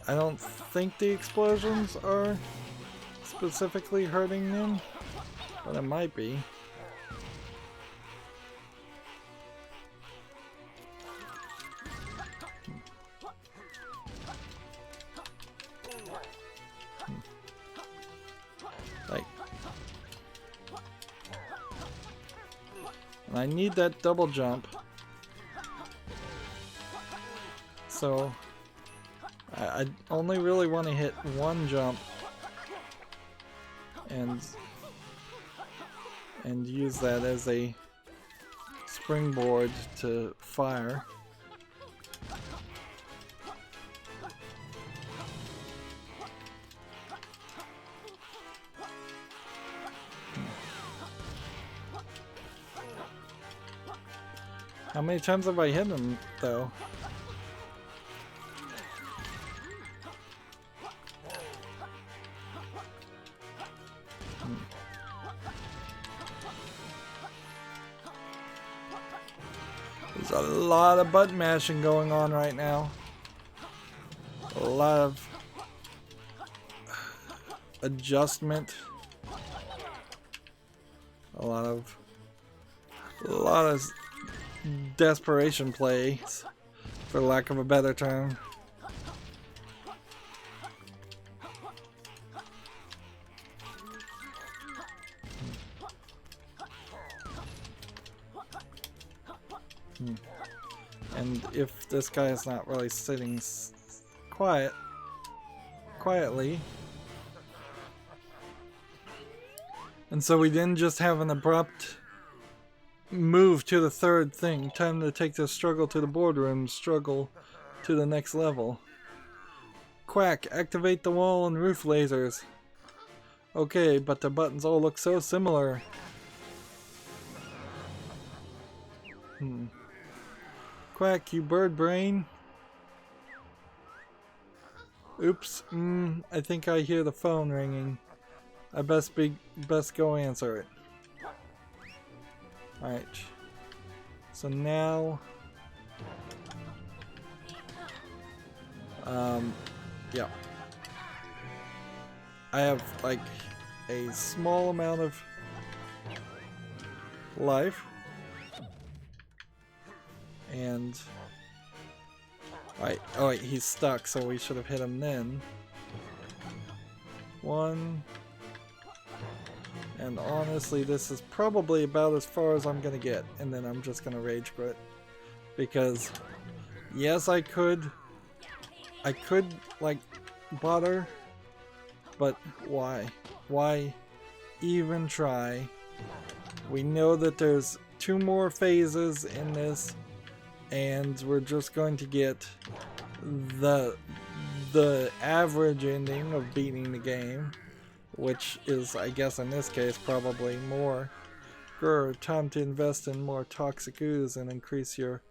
I don't think the explosions are specifically hurting them, but it might be. Like, and I need that double jump. So I only really want to hit one jump and use that as a springboard to fire. How many times have I hit him though? There's a lot of button mashing going on right now. A lot of adjustment. A lot of desperation plays, for lack of a better term. And if this guy is not really sitting quietly, and so we didn't just have an abrupt move to the third thing. Time to take this struggle to the boardroom, struggle to the next level. Quack, activate the wall and roof lasers. Okay, but the buttons all look so similar. Quack, you bird brain. Oops, I think I hear the phone ringing. I best go answer it. Alright. So now yeah. I have like a small amount of life. And alright, oh wait, he's stuck, so we should have hit him then. One. And honestly, this is probably about as far as I'm gonna get, and then I'm just gonna rage quit. Because yes, I could like butter, but why? Why even try? We know that there's 2 more phases in this, and we're just going to get the average ending of beating the game, which is, I guess in this case, probably more. Grr, time to invest in more toxic ooze and increase your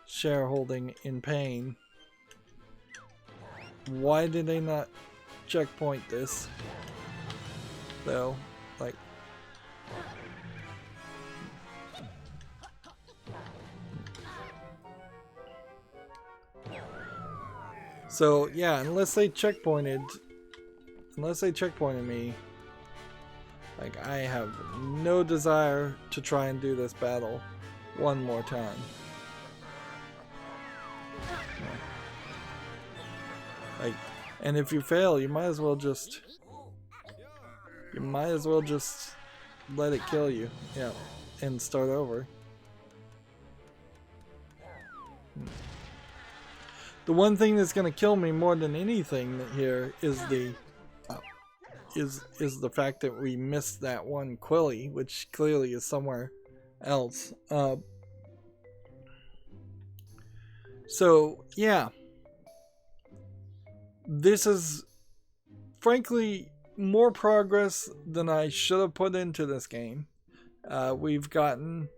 shareholding in pain. Why did they not checkpoint this though? Like, so yeah, unless they checkpointed me, like, I have no desire to try and do this battle one more time. Like, and if you fail, you might as well just let it kill you, yeah, and start over. The one thing that's gonna kill me more than anything here is the fact that we missed that one Quilly, which clearly is somewhere else. So yeah, this is frankly more progress than I should have put into this game. We've gotten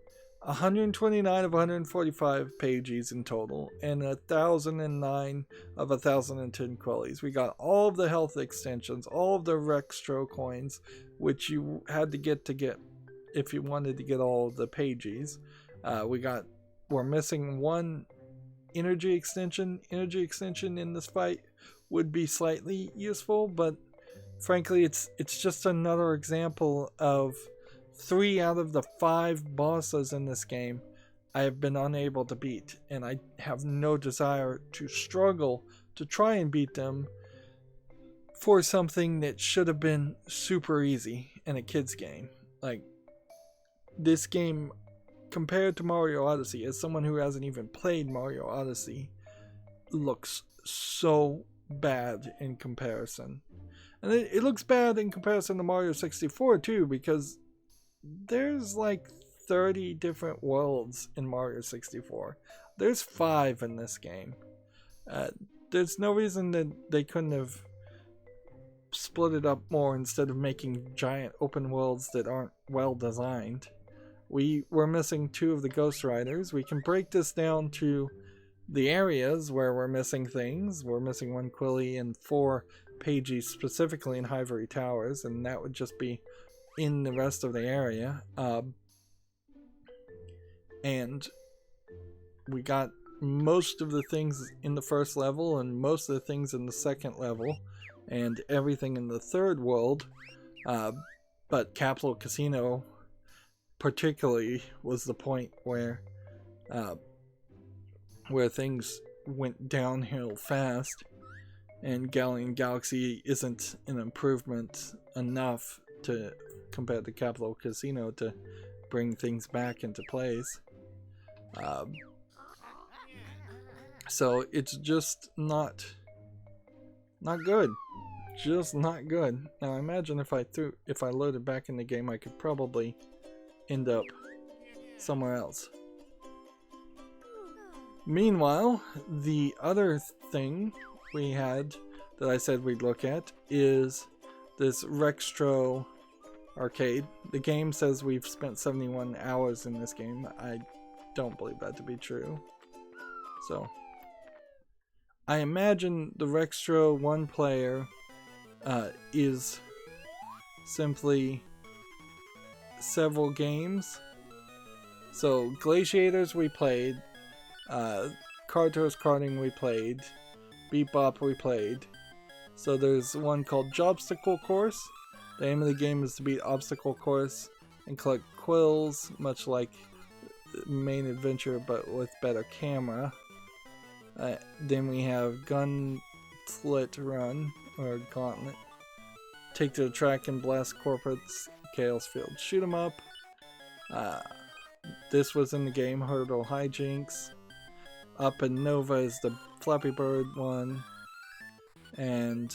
129 of 145 Pagies in total, and 1,009 of 1,010 Quellies. We got all of the health extensions, all of the Rextro coins, which you had to get if you wanted to get all of the Pagies. We're missing one energy extension in this fight, would be slightly useful, but frankly, it's just another example of 3 out of the 5 bosses in this game I have been unable to beat, and I have no desire to struggle to try and beat them for something that should have been super easy in a kid's game. Like, this game, compared to Mario Odyssey, as someone who hasn't even played Mario Odyssey, looks so bad in comparison. And it looks bad in comparison to Mario 64 too, because there's like 30 different worlds in Mario 64. There's 5 in this game. There's no reason that they couldn't have split it up more instead of making giant open worlds that aren't well designed. We're missing 2 of the Ghost Riders. We can break this down to the areas where we're missing things. We're missing 1 Quilly and 4 Pagies, specifically in Hivory Towers, and that would just be in the rest of the area. And we got most of the things in the first level and most of the things in the second level and everything in the third world, but Capital Casino particularly was the point where things went downhill fast, and Galleon Galaxy isn't an improvement enough to compare to Capital Casino to bring things back into place. So it's just not good. Just not good. Now imagine if I loaded back in the game, I could probably end up somewhere else. Meanwhile, the other thing we had that I said we'd look at is this Rextro arcade. The game says we've spent 71 hours in this game. I don't believe that to be true. So I imagine the Rextro 1 player is simply several games. So Glaciators we played, Carto's Karting we played, Beep Bop we played. So there's one called Jobstacle Course. The aim of the game is to beat Obstacle Course and collect quills, much like Main Adventure but with better camera. Then we have Gauntlet Run, or Gauntlet. Take to the track and blast corporates, Chaos Field. Shoot 'em up. This was in the game, Hurdle Hijinks. Up and Nova is the Flappy Bird one. And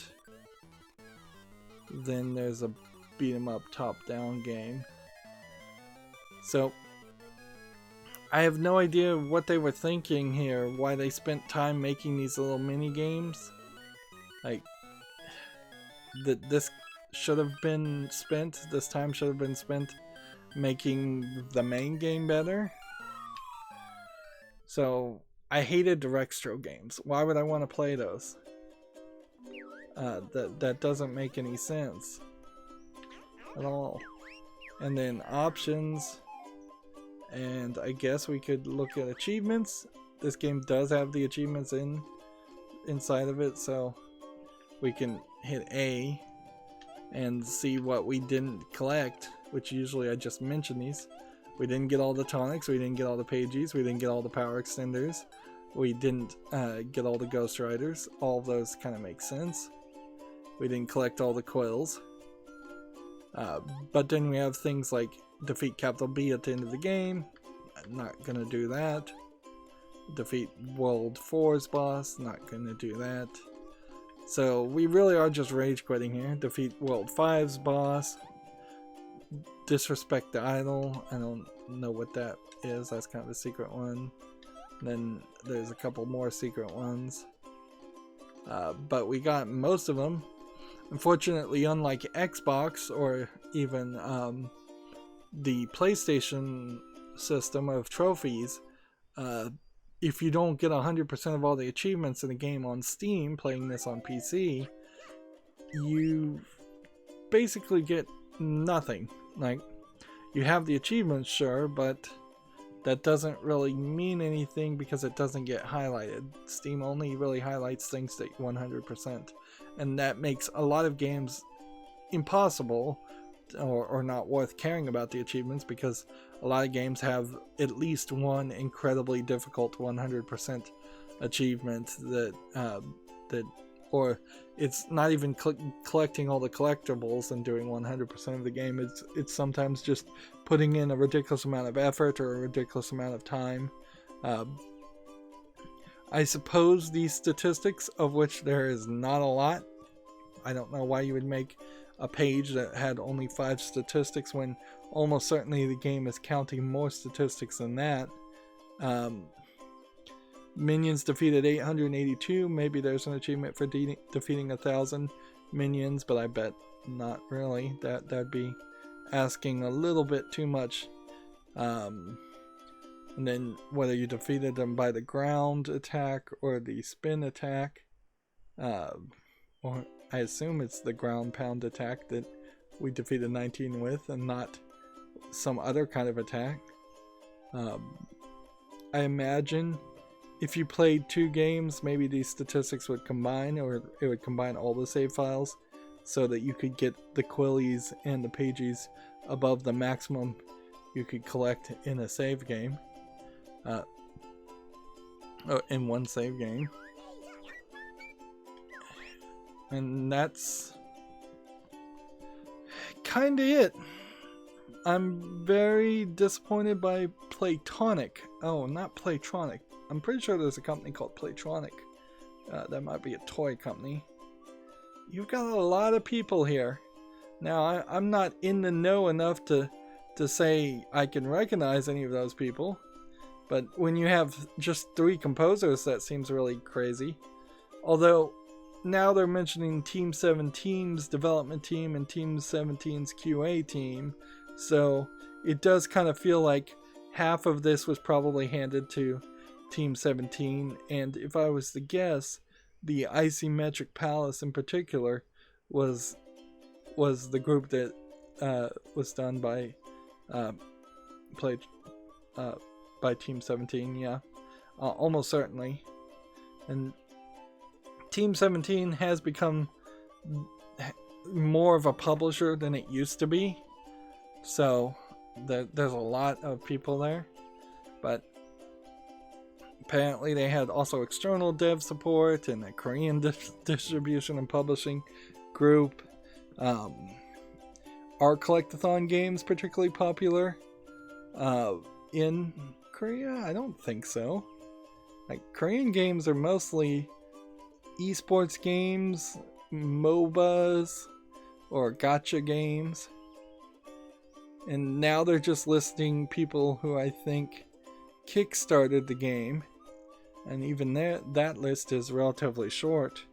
then there's a beat 'em up top-down game. So I have no idea what they were thinking here, why they spent time making these little mini games. Like, this should have been spent, this time should have been spent making the main game better. So I hated the Rextro games. Why would I want to play those? That doesn't make any sense at all. And then options, and I guess we could look at achievements. This game does have the achievements inside of it, so we can hit A and see what we didn't collect, which usually I just mention these. We didn't get all the tonics, we didn't get all the Pagies, we didn't get all the power extenders, we didn't get all the Ghost Riders. All of those kind of make sense. We didn't collect all the quills. But then we have things like defeat Capital B at the end of the game. I'm not gonna do that. Defeat World 4's boss. Not gonna do that. So we really are just rage quitting here. Defeat World 5's boss. Disrespect the idol. I don't know what that is. That's kind of a secret one. And then there's a couple more secret ones. But we got most of them. Unfortunately, unlike Xbox or even the PlayStation system of trophies, if you don't get 100% of all the achievements in the game on Steam, playing this on PC, you basically get nothing. Like, you have the achievements, sure, but that doesn't really mean anything because it doesn't get highlighted. Steam only really highlights things that 100%, and that makes a lot of games impossible or not worth caring about the achievements, because a lot of games have at least one incredibly difficult 100% achievement or it's not even collecting all the collectibles and doing 100% of the game. It's sometimes just putting in a ridiculous amount of effort or a ridiculous amount of time. I suppose these statistics, of which there is not a lot, I don't know why you would make a page that had only 5 statistics when almost certainly the game is counting more statistics than that. Minions defeated 882. Maybe there's an achievement for defeating 1,000 minions, but I bet not really. That'd be asking a little bit too much. And then whether you defeated them by the ground attack or the spin attack, or I assume it's the ground pound attack that we defeated 19 with, and not some other kind of attack. I imagine if you played 2 games, maybe these statistics would combine, or it would combine all the save files so that you could get the Quillies and the Pagies above the maximum you could collect in a save game. In one save game. And that's kinda it. I'm very disappointed by Playtonic. Oh, not Playtonic. I'm pretty sure there's a company called Playtonic. That might be a toy company. You've got a lot of people here. Now, I'm not in the know enough to say I can recognize any of those people. But when you have just 3 composers, that seems really crazy. Although, now they're mentioning Team 17's development team and Team 17's QA team. So, it does kind of feel like half of this was probably handed to Team 17, and if I was to guess, the Icymetric Palace in particular was the group that was done by by Team 17. Yeah, almost certainly. And Team 17 has become more of a publisher than it used to be, so there's a lot of people there, but apparently they had also external dev support and a Korean distribution and publishing group. Are collectathon games particularly popular in Korea? I don't think so. Like, Korean games are mostly esports games, MOBAs, or gacha games. And now they're just listing people who I think kickstarted the game. And even that list is relatively short.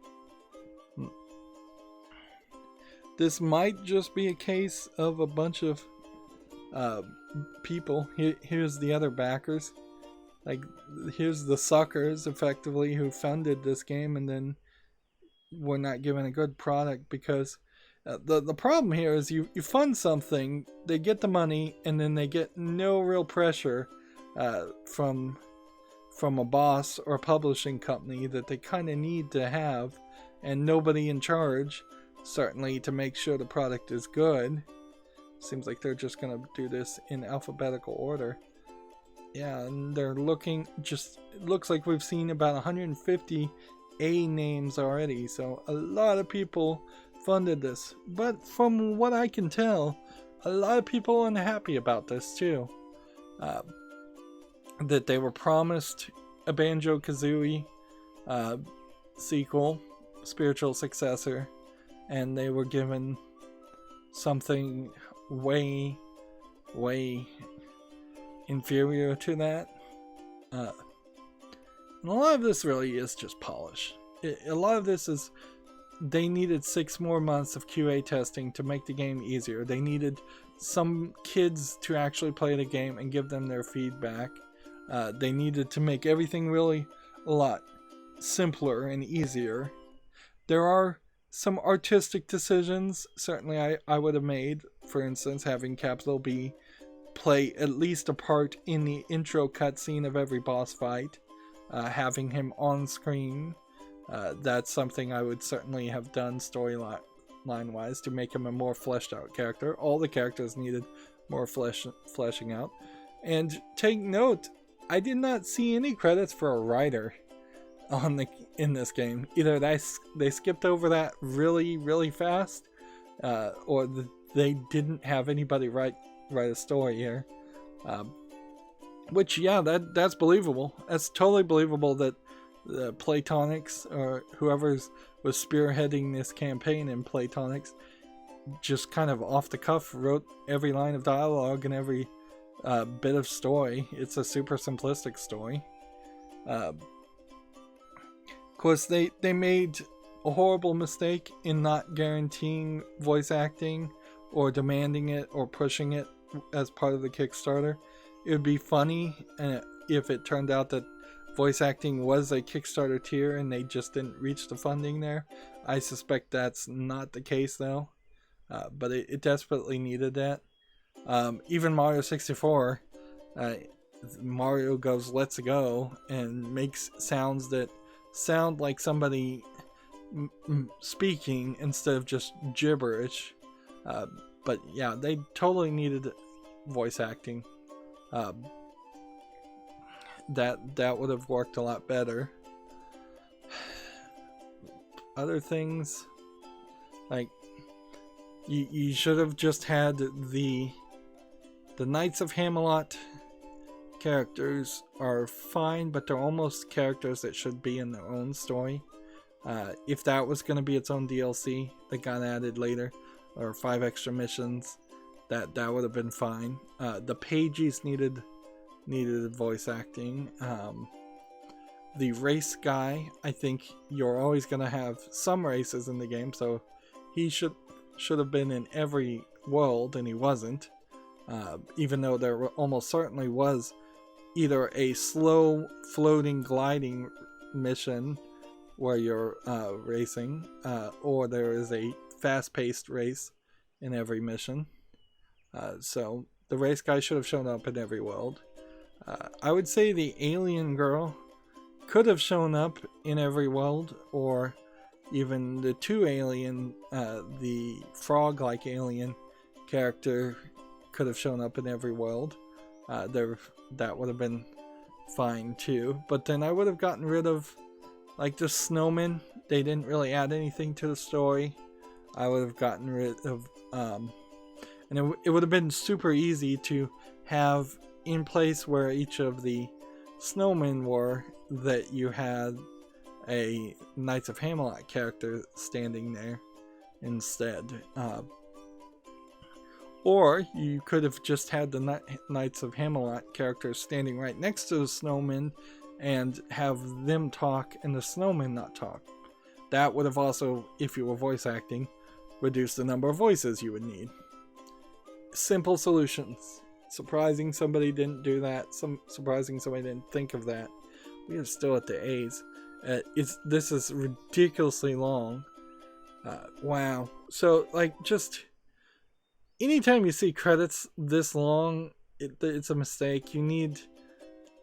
This might just be a case of a bunch of people. Here's the other backers. Like, here's the suckers, effectively, who funded this game and then were not given a good product, because the problem here is you fund something, they get the money, and then they get no real pressure from a boss or a publishing company that they kind of need to have, and nobody in charge, certainly, to make sure the product is good. Seems like they're just going to do this in alphabetical order. Yeah, and they're looking, it looks like we've seen about 150 A names already, so a lot of people funded this. But from what I can tell, a lot of people are unhappy about this too. That they were promised a Banjo-Kazooie sequel, spiritual successor, and they were given something way inferior to that. And a lot of this really is just polish. A lot of this is, they needed 6 more months of QA testing to make the game easier. They needed some kids to actually play the game and give them their feedback. They needed to make everything really a lot simpler and easier. There are some artistic decisions certainly I would have made. For instance, having capital B play at least a part in the intro cutscene of every boss fight. Having him on screen, that's something I would certainly have done storyline wise to make him a more fleshed out character. All the characters needed more fleshing out. And take note, I did not see any credits for a Rydo in this game. Either they skipped over that really fast, or they didn't have anybody write a story here. Which, yeah, that's believable. That's totally believable that the Playtonics, or whoever was spearheading this campaign in Playtonics, just kind of off the cuff wrote every line of dialogue and every bit of story. It's a super simplistic story. Of course, they made a horrible mistake in not guaranteeing voice acting or demanding it or pushing it as part of the Kickstarter. It would be funny if it turned out that voice acting was a Kickstarter tier and they just didn't reach the funding there. I suspect that's not the case though, but it desperately needed that. Even Mario 64, Mario goes "Let's go" and makes sounds that sound like somebody speaking instead of just gibberish. But yeah, they totally needed voice acting. That would have worked a lot better. Other things, like you should have just had the Knights of Camelot characters are fine, but they're almost characters that should be in their own story. If that was going to be its own DLC that got added later, or 5 extra missions, that would have been fine. The Pagies needed voice acting. The race guy, I think you're always going to have some races in the game, so he should have been in every world, and he wasn't. Even though there almost certainly was either a slow floating gliding mission where you're racing, or there is a fast-paced race in every mission. So the race guy should have shown up in every world. I would say the alien girl could have shown up in every world, or even the 2 alien, the frog-like alien character could have shown up in every world. That would have been fine too. But then I would have gotten rid of, like, the snowmen. They didn't really add anything to the story. I would have gotten rid of, and it would have been super easy to have in place where each of the snowmen were, that you had a Knights of Camelot character standing there instead. Or you could have just had the Knights of Camelot characters standing right next to the snowmen and have them talk and the snowmen not talk. That would have also, if you were voice acting, reduced the number of voices you would need. Simple solutions. Surprising somebody didn't do that. Surprising somebody didn't think of that. We are still at the A's. This is ridiculously long. Wow. So, like, just anytime you see credits this long, it's a mistake. You need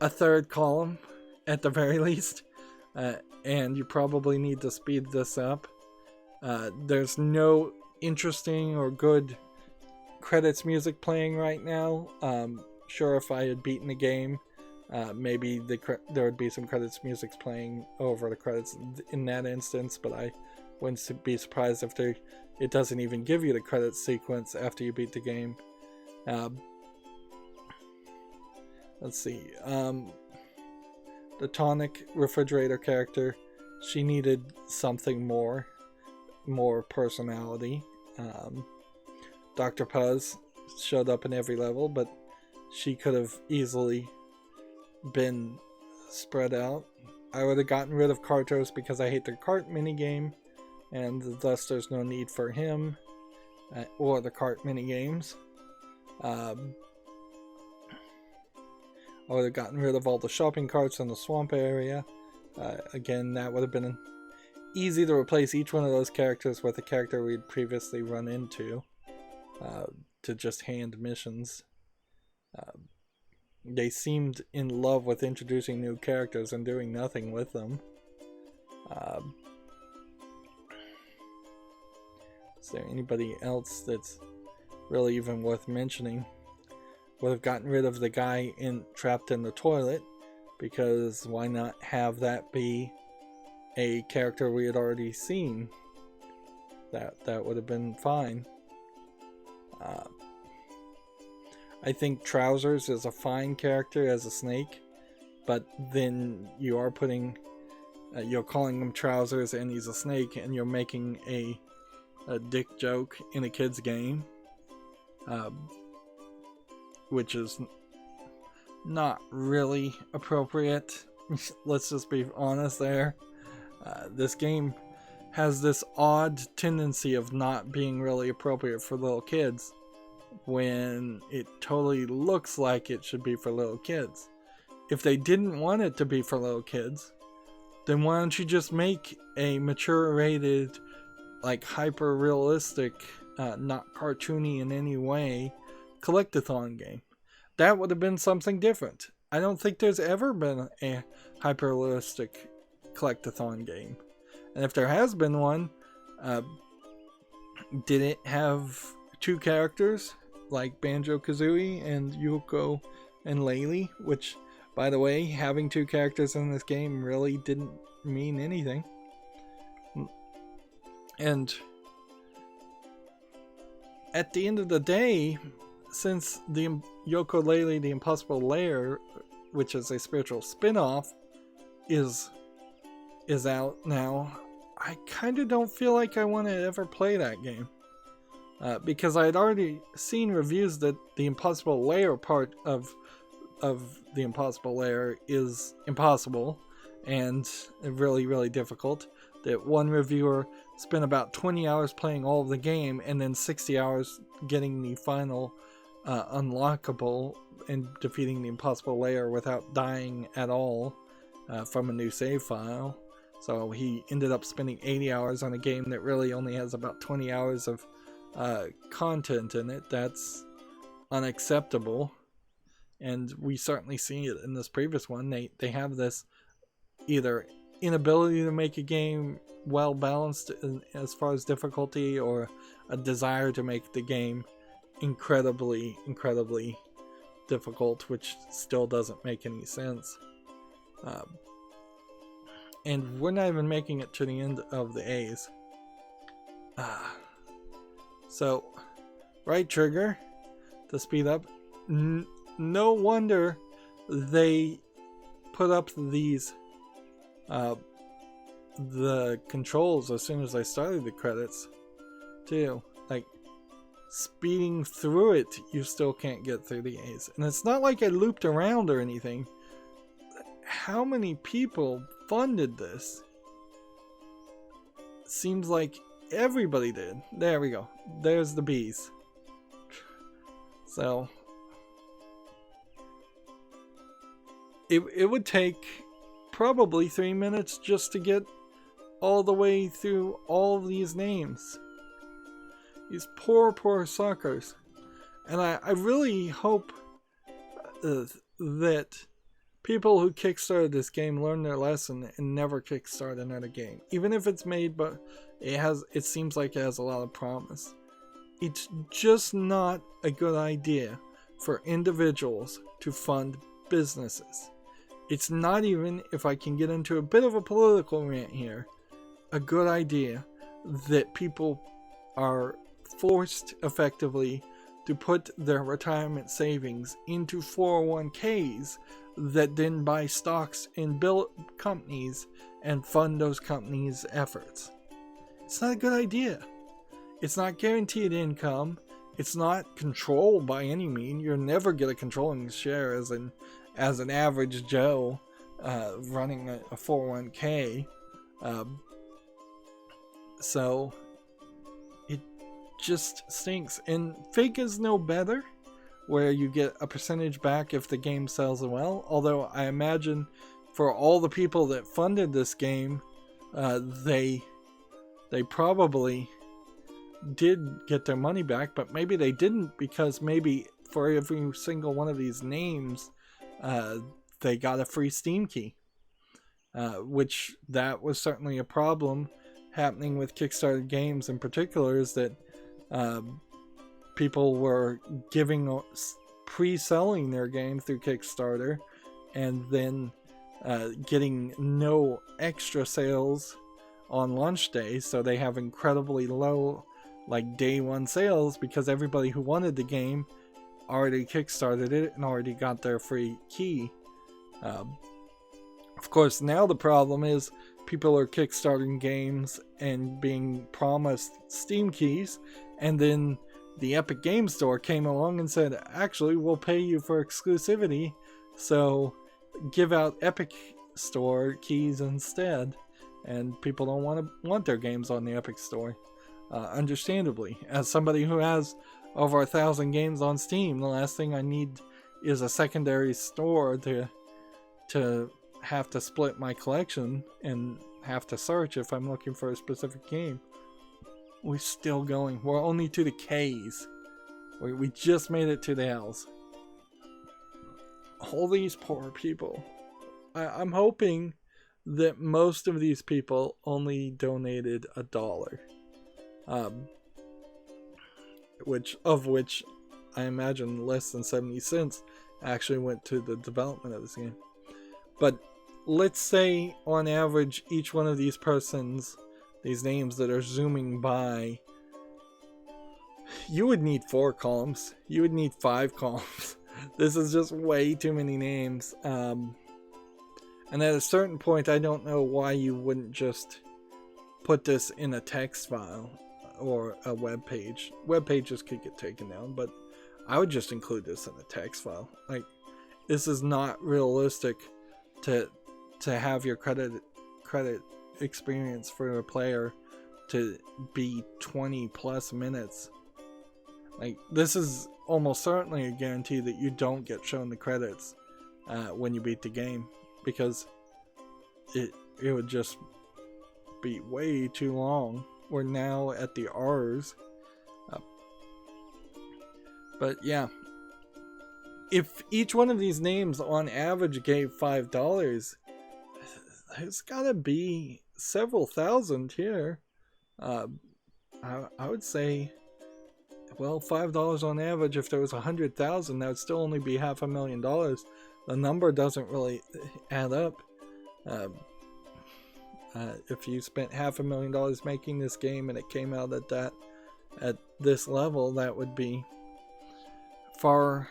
a 3rd column at the very least, and you probably need to speed this up. There's no interesting or good credits music playing right now. Sure, if I had beaten the game, maybe there would be some credits music playing over the credits in that instance, but I wouldn't be surprised if it doesn't even give you the credits sequence after you beat the game. Let's see. The tonic refrigerator character, she needed something more personality. Dr. Puz showed up in every level, but she could have easily been spread out. I would have gotten rid of Kartos because I hate the cart minigame, and thus there's no need for him or the cart minigames. I would have gotten rid of all the shopping carts in the swamp area. Again, that would have been easy to replace each one of those characters with a character we'd previously run into, to just hand missions. They seemed in love with introducing new characters and doing nothing with them. Is there anybody else that's really even worth mentioning? Would have gotten rid of the guy trapped in the toilet, because why not have that be a character we had already seen? That would have been fine. I think Trousers is a fine character as a snake, but then you are putting, you're calling him Trousers and he's a snake, and you're making a dick joke in a kid's game, which is not really appropriate. Let's just be honest there. This game has this odd tendency of not being really appropriate for little kids, when it totally looks like it should be for little kids. If they didn't want it to be for little kids, then why don't you just make a mature rated, like hyper realistic, not cartoony in any way, collectathon game? That would have been something different. I don't think there's ever been a hyper realistic collectathon game. And if there has been one, did it have two characters like Banjo-Kazooie and Yooka-Laylee, which, by the way, having two characters in this game really didn't mean anything. And at the end of the day, since the Yooka-Laylee, the Impossible Lair, which is a spiritual spin-off, is out now, I kind of don't feel like I want to ever play that game. Because I had already seen reviews that the Impossible Lair part of the Impossible Lair is impossible and really, really difficult. That one reviewer spent about 20 hours playing all of the game and then 60 hours getting the final unlockable and defeating the Impossible Lair without dying at all from a new save file. So he ended up spending 80 hours on a game that really only has about 20 hours of content in it. That's unacceptable, and we certainly see it in this previous one. They have this either inability to make a game well balanced as far as difficulty, or a desire to make the game incredibly difficult, which still doesn't make any sense. And we're not even making it to the end of the A's. So, right trigger to speed up. No wonder they put up these the controls as soon as I started the credits too. Like, speeding through it, you still can't get through the A's. And it's not like I looped around or anything. How many people funded this? Seems like everybody did. There we go. There's the bees. So it would take probably 3 minutes just to get all the way through all of these names. These poor suckers. And I really hope that people who kickstarted this game learn their lesson and never kickstart another game. Even if it's made, but it seems like it has a lot of promise. It's just not a good idea for individuals to fund businesses. It's not even, if I can get into a bit of a political rant here, a good idea that people are forced effectively to put their retirement savings into 401ks that then buy stocks in companies and fund those companies' efforts. It's not a good idea. It's not guaranteed income. It's not controlled by any means. You'll never get a controlling share as an average Joe running a 401k. So it just stinks. And Fake is no better, where you get a percentage back if the game sells well. Although I imagine for all the people that funded this game, they probably did get their money back, but maybe they didn't, because maybe for every single one of these names, they got a free Steam key. Which that was certainly a problem happening with Kickstarter games in particular, is that people were pre-selling their game through Kickstarter and then getting no extra sales on launch day, so they have incredibly low like day one sales because everybody who wanted the game already kickstarted it and already got their free key. Of course, now the problem is people are kickstarting games and being promised Steam keys, and then the Epic Game Store came along and said, actually, we'll pay you for exclusivity, so give out Epic Store keys instead. And people don't want their games on the Epic Store, understandably. As somebody who has over 1,000 games on Steam, the last thing I need is a secondary store to have to split my collection and have to search if I'm looking for a specific game. We're still going. We're only to the K's. We just made it to the L's. All these poor people. I'm hoping that most of these people only donated $1. Which I imagine less than 70 cents actually went to the development of this game. But let's say on average each one of these persons, these names that are zooming by, you would need 4 columns. You would need 5 columns. This is just way too many names. And at a certain point, I don't know why you wouldn't just put this in a text file or a web page. Web pages could get taken down, but I would just include this in a text file. Like, this is not realistic to have your credit experience for a player to be 20 plus minutes. Like, this is almost certainly a guarantee that you don't get shown the credits when you beat the game, because it would just be way too long. We're now at the R's. But yeah, if each one of these names on average gave $5, there's gotta be several thousand here. I would say, well, $5 on average. If there was 100,000, that would still only be $500,000. The number doesn't really add up. If you spent $500,000 making this game and it came out at this level, that would be far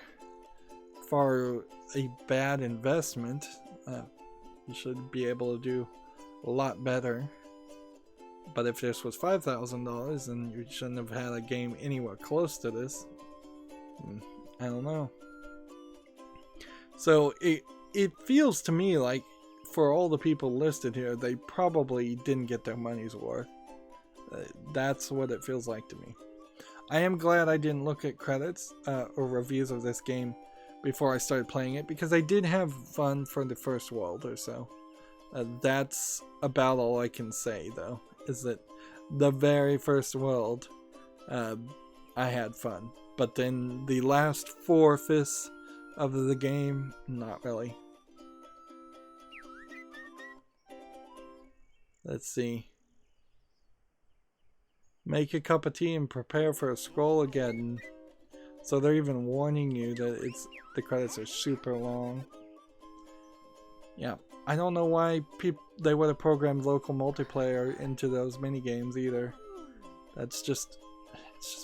a bad investment. You should be able to do a lot better. But if this was $5,000, then you shouldn't have had a game anywhere close to this. I don't know. So it feels to me like, for all the people listed here, they probably didn't get their money's worth. That's what it feels like to me. I am glad I didn't look at credits or reviews of this game before I started playing it, because I did have fun for the first world or so. That's about all I can say, though, is that the very first world, I had fun. But then the last 4/5 of the game, not really. Let's see. Make a cup of tea and prepare for a scroll again. So they're even warning you that the credits are super long. Yeah, I don't know why they would have programmed local multiplayer into those mini games either. It's just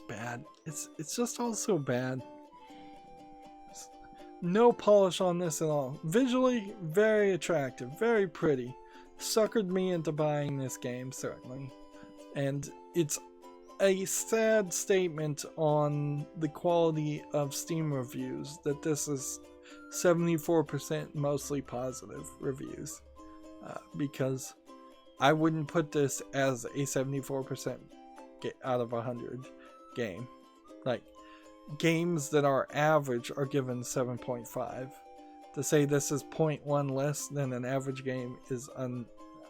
bad. It's just all so bad. No polish on this at all. Visually, very attractive, very pretty. Suckered me into buying this game, certainly. And it's a sad statement on the quality of Steam reviews that this is 74% mostly positive reviews. Because I wouldn't put this as a 74% out of 100 game. Like, games that are average are given 7.5. To say this is 0.1 less than an average game is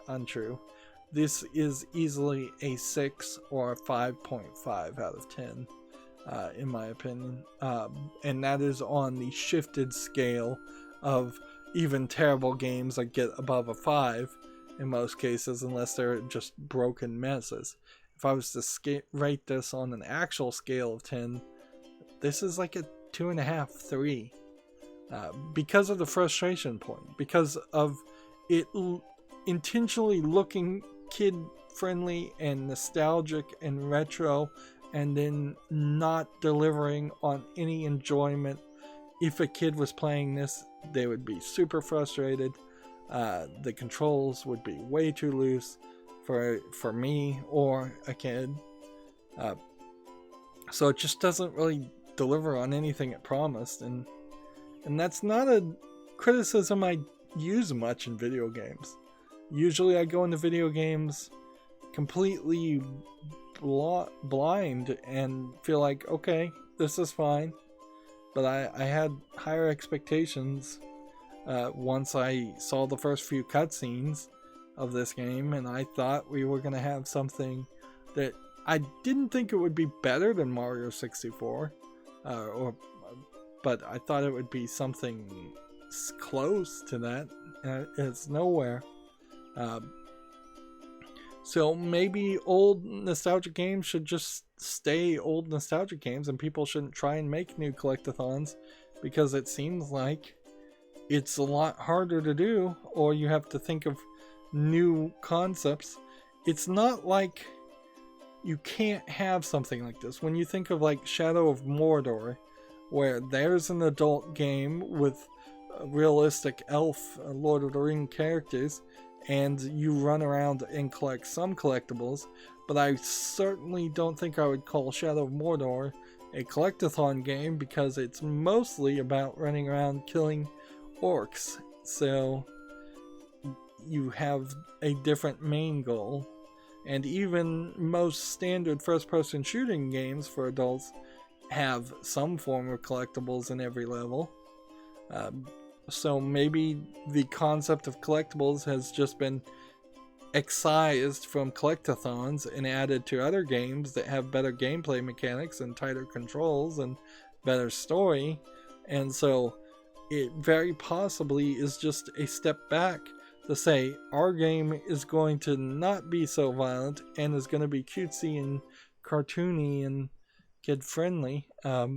untrue. This is easily a 6 or a 5.5 out of 10. in my opinion. And that is on the shifted scale of even terrible games that get above a 5 in most cases, unless they're just broken messes. If I was to rate this on an actual scale of 10, this is like a 2.5, 3. Because of the frustration point, because of it intentionally looking kid friendly and nostalgic and retro, and then not delivering on any enjoyment. If a kid was playing this, they would be super frustrated. The controls would be way too loose for me or a kid. So it just doesn't really deliver on anything it promised, and that's not a criticism I use much in video games. Usually I go into video games completely blind and feel like, okay, this is fine. But I had higher expectations once I saw the first few cutscenes of this game, and I thought we were going to have something that I didn't think it would be better than Mario 64, but I thought it would be something close to that. It's nowhere. So maybe old nostalgic games should just stay old nostalgic games, and people shouldn't try and make new collectathons, because it seems like it's a lot harder to do, or you have to think of new concepts. It's not like you can't have something like this. When you think of like Shadow of Mordor, where there's an adult game with realistic elf Lord of the Ring characters, and you run around and collect some collectibles, but I certainly don't think I would call Shadow of Mordor a collectathon game, because it's mostly about running around killing orcs. So you have a different main goal. And even most standard first-person shooting games for adults have some form of collectibles in every level. So maybe the concept of collectibles has just been excised from collectathons and added to other games that have better gameplay mechanics and tighter controls and better story. And so it very possibly is just a step back to say our game is going to not be so violent and is going to be cutesy and cartoony and kid friendly. A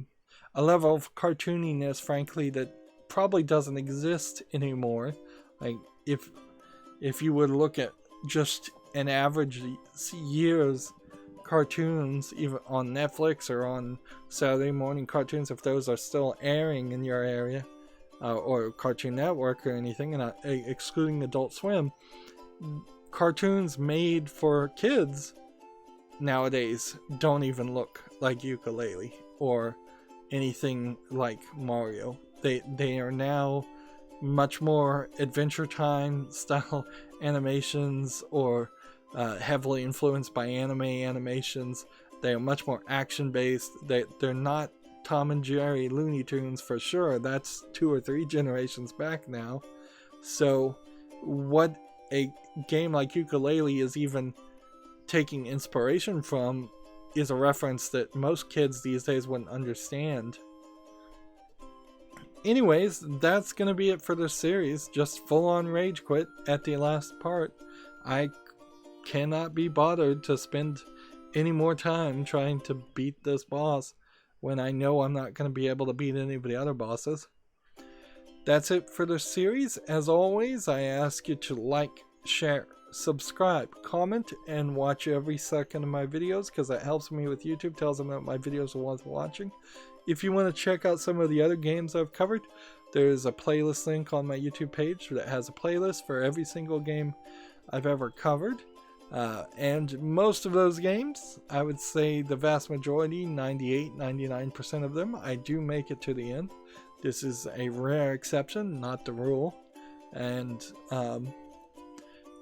level of cartooniness, frankly, that probably doesn't exist anymore. Like if you would look at just an average year's cartoons, even on Netflix or on Saturday morning cartoons, if those are still airing in your area, or Cartoon Network or anything, and excluding Adult Swim, cartoons made for kids nowadays don't even look like Yooka-Laylee or anything like Mario. They are now much more Adventure Time style animations, or heavily influenced by anime animations. They are much more action based. They're not Tom and Jerry Looney Tunes for sure. That's 2 or 3 generations back now. So what a game like Yooka-Laylee is even taking inspiration from is a reference that most kids these days wouldn't understand. Anyways, that's gonna be it for this series. Just full-on rage quit at the last part. I cannot be bothered to spend any more time trying to beat this boss when I know I'm not going to be able to beat any of the other bosses. That's it for this series. As always, I ask you to like, share, subscribe, comment, and watch every second of my videos, because that helps me with YouTube, tells them that my videos are worth watching. If you want to check out some of the other games I've covered, there's a playlist link on my YouTube page that has a playlist for every single game I've ever covered. And most of those games, I would say the vast majority, 98-99% of them, I do make it to the end. This is a rare exception, not the rule. And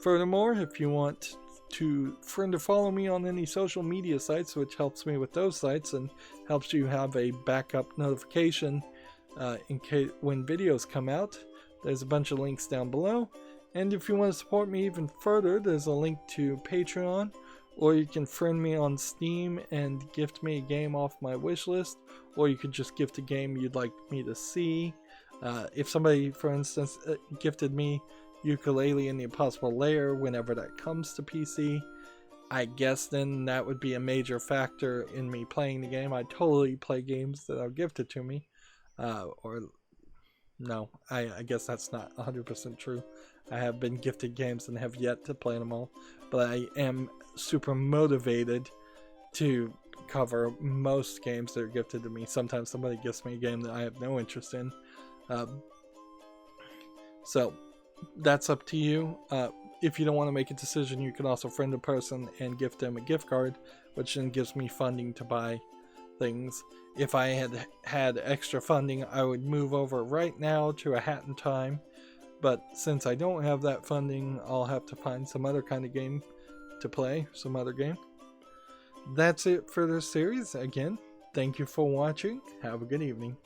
furthermore, if you want to friend or follow me on any social media sites, which helps me with those sites and helps you have a backup notification in case when videos come out, there's a bunch of links down below. And if you want to support me even further, there's a link to Patreon, or you can friend me on Steam and gift me a game off my wish list, or you could just gift a game you'd like me to see. If somebody, for instance, gifted me Yooka-Laylee in the Impossible Lair whenever that comes to PC, I guess then that would be a major factor in me playing the game. I totally play games that are gifted to me. Or no, I guess that's not 100% true. I have been gifted games and have yet to play them all, but I am super motivated to cover most games that are gifted to me. Sometimes somebody gifts me a game that I have no interest in. So that's up to you. If you don't want to make a decision, you can also friend a person and gift them a gift card, which then gives me funding to buy things. If I had extra funding, I would move over right now to a Hat in Time, but since I don't have that funding, I'll have to find some other kind of game to play, some other game. That's it for this series. Again, thank you for watching. Have a good evening.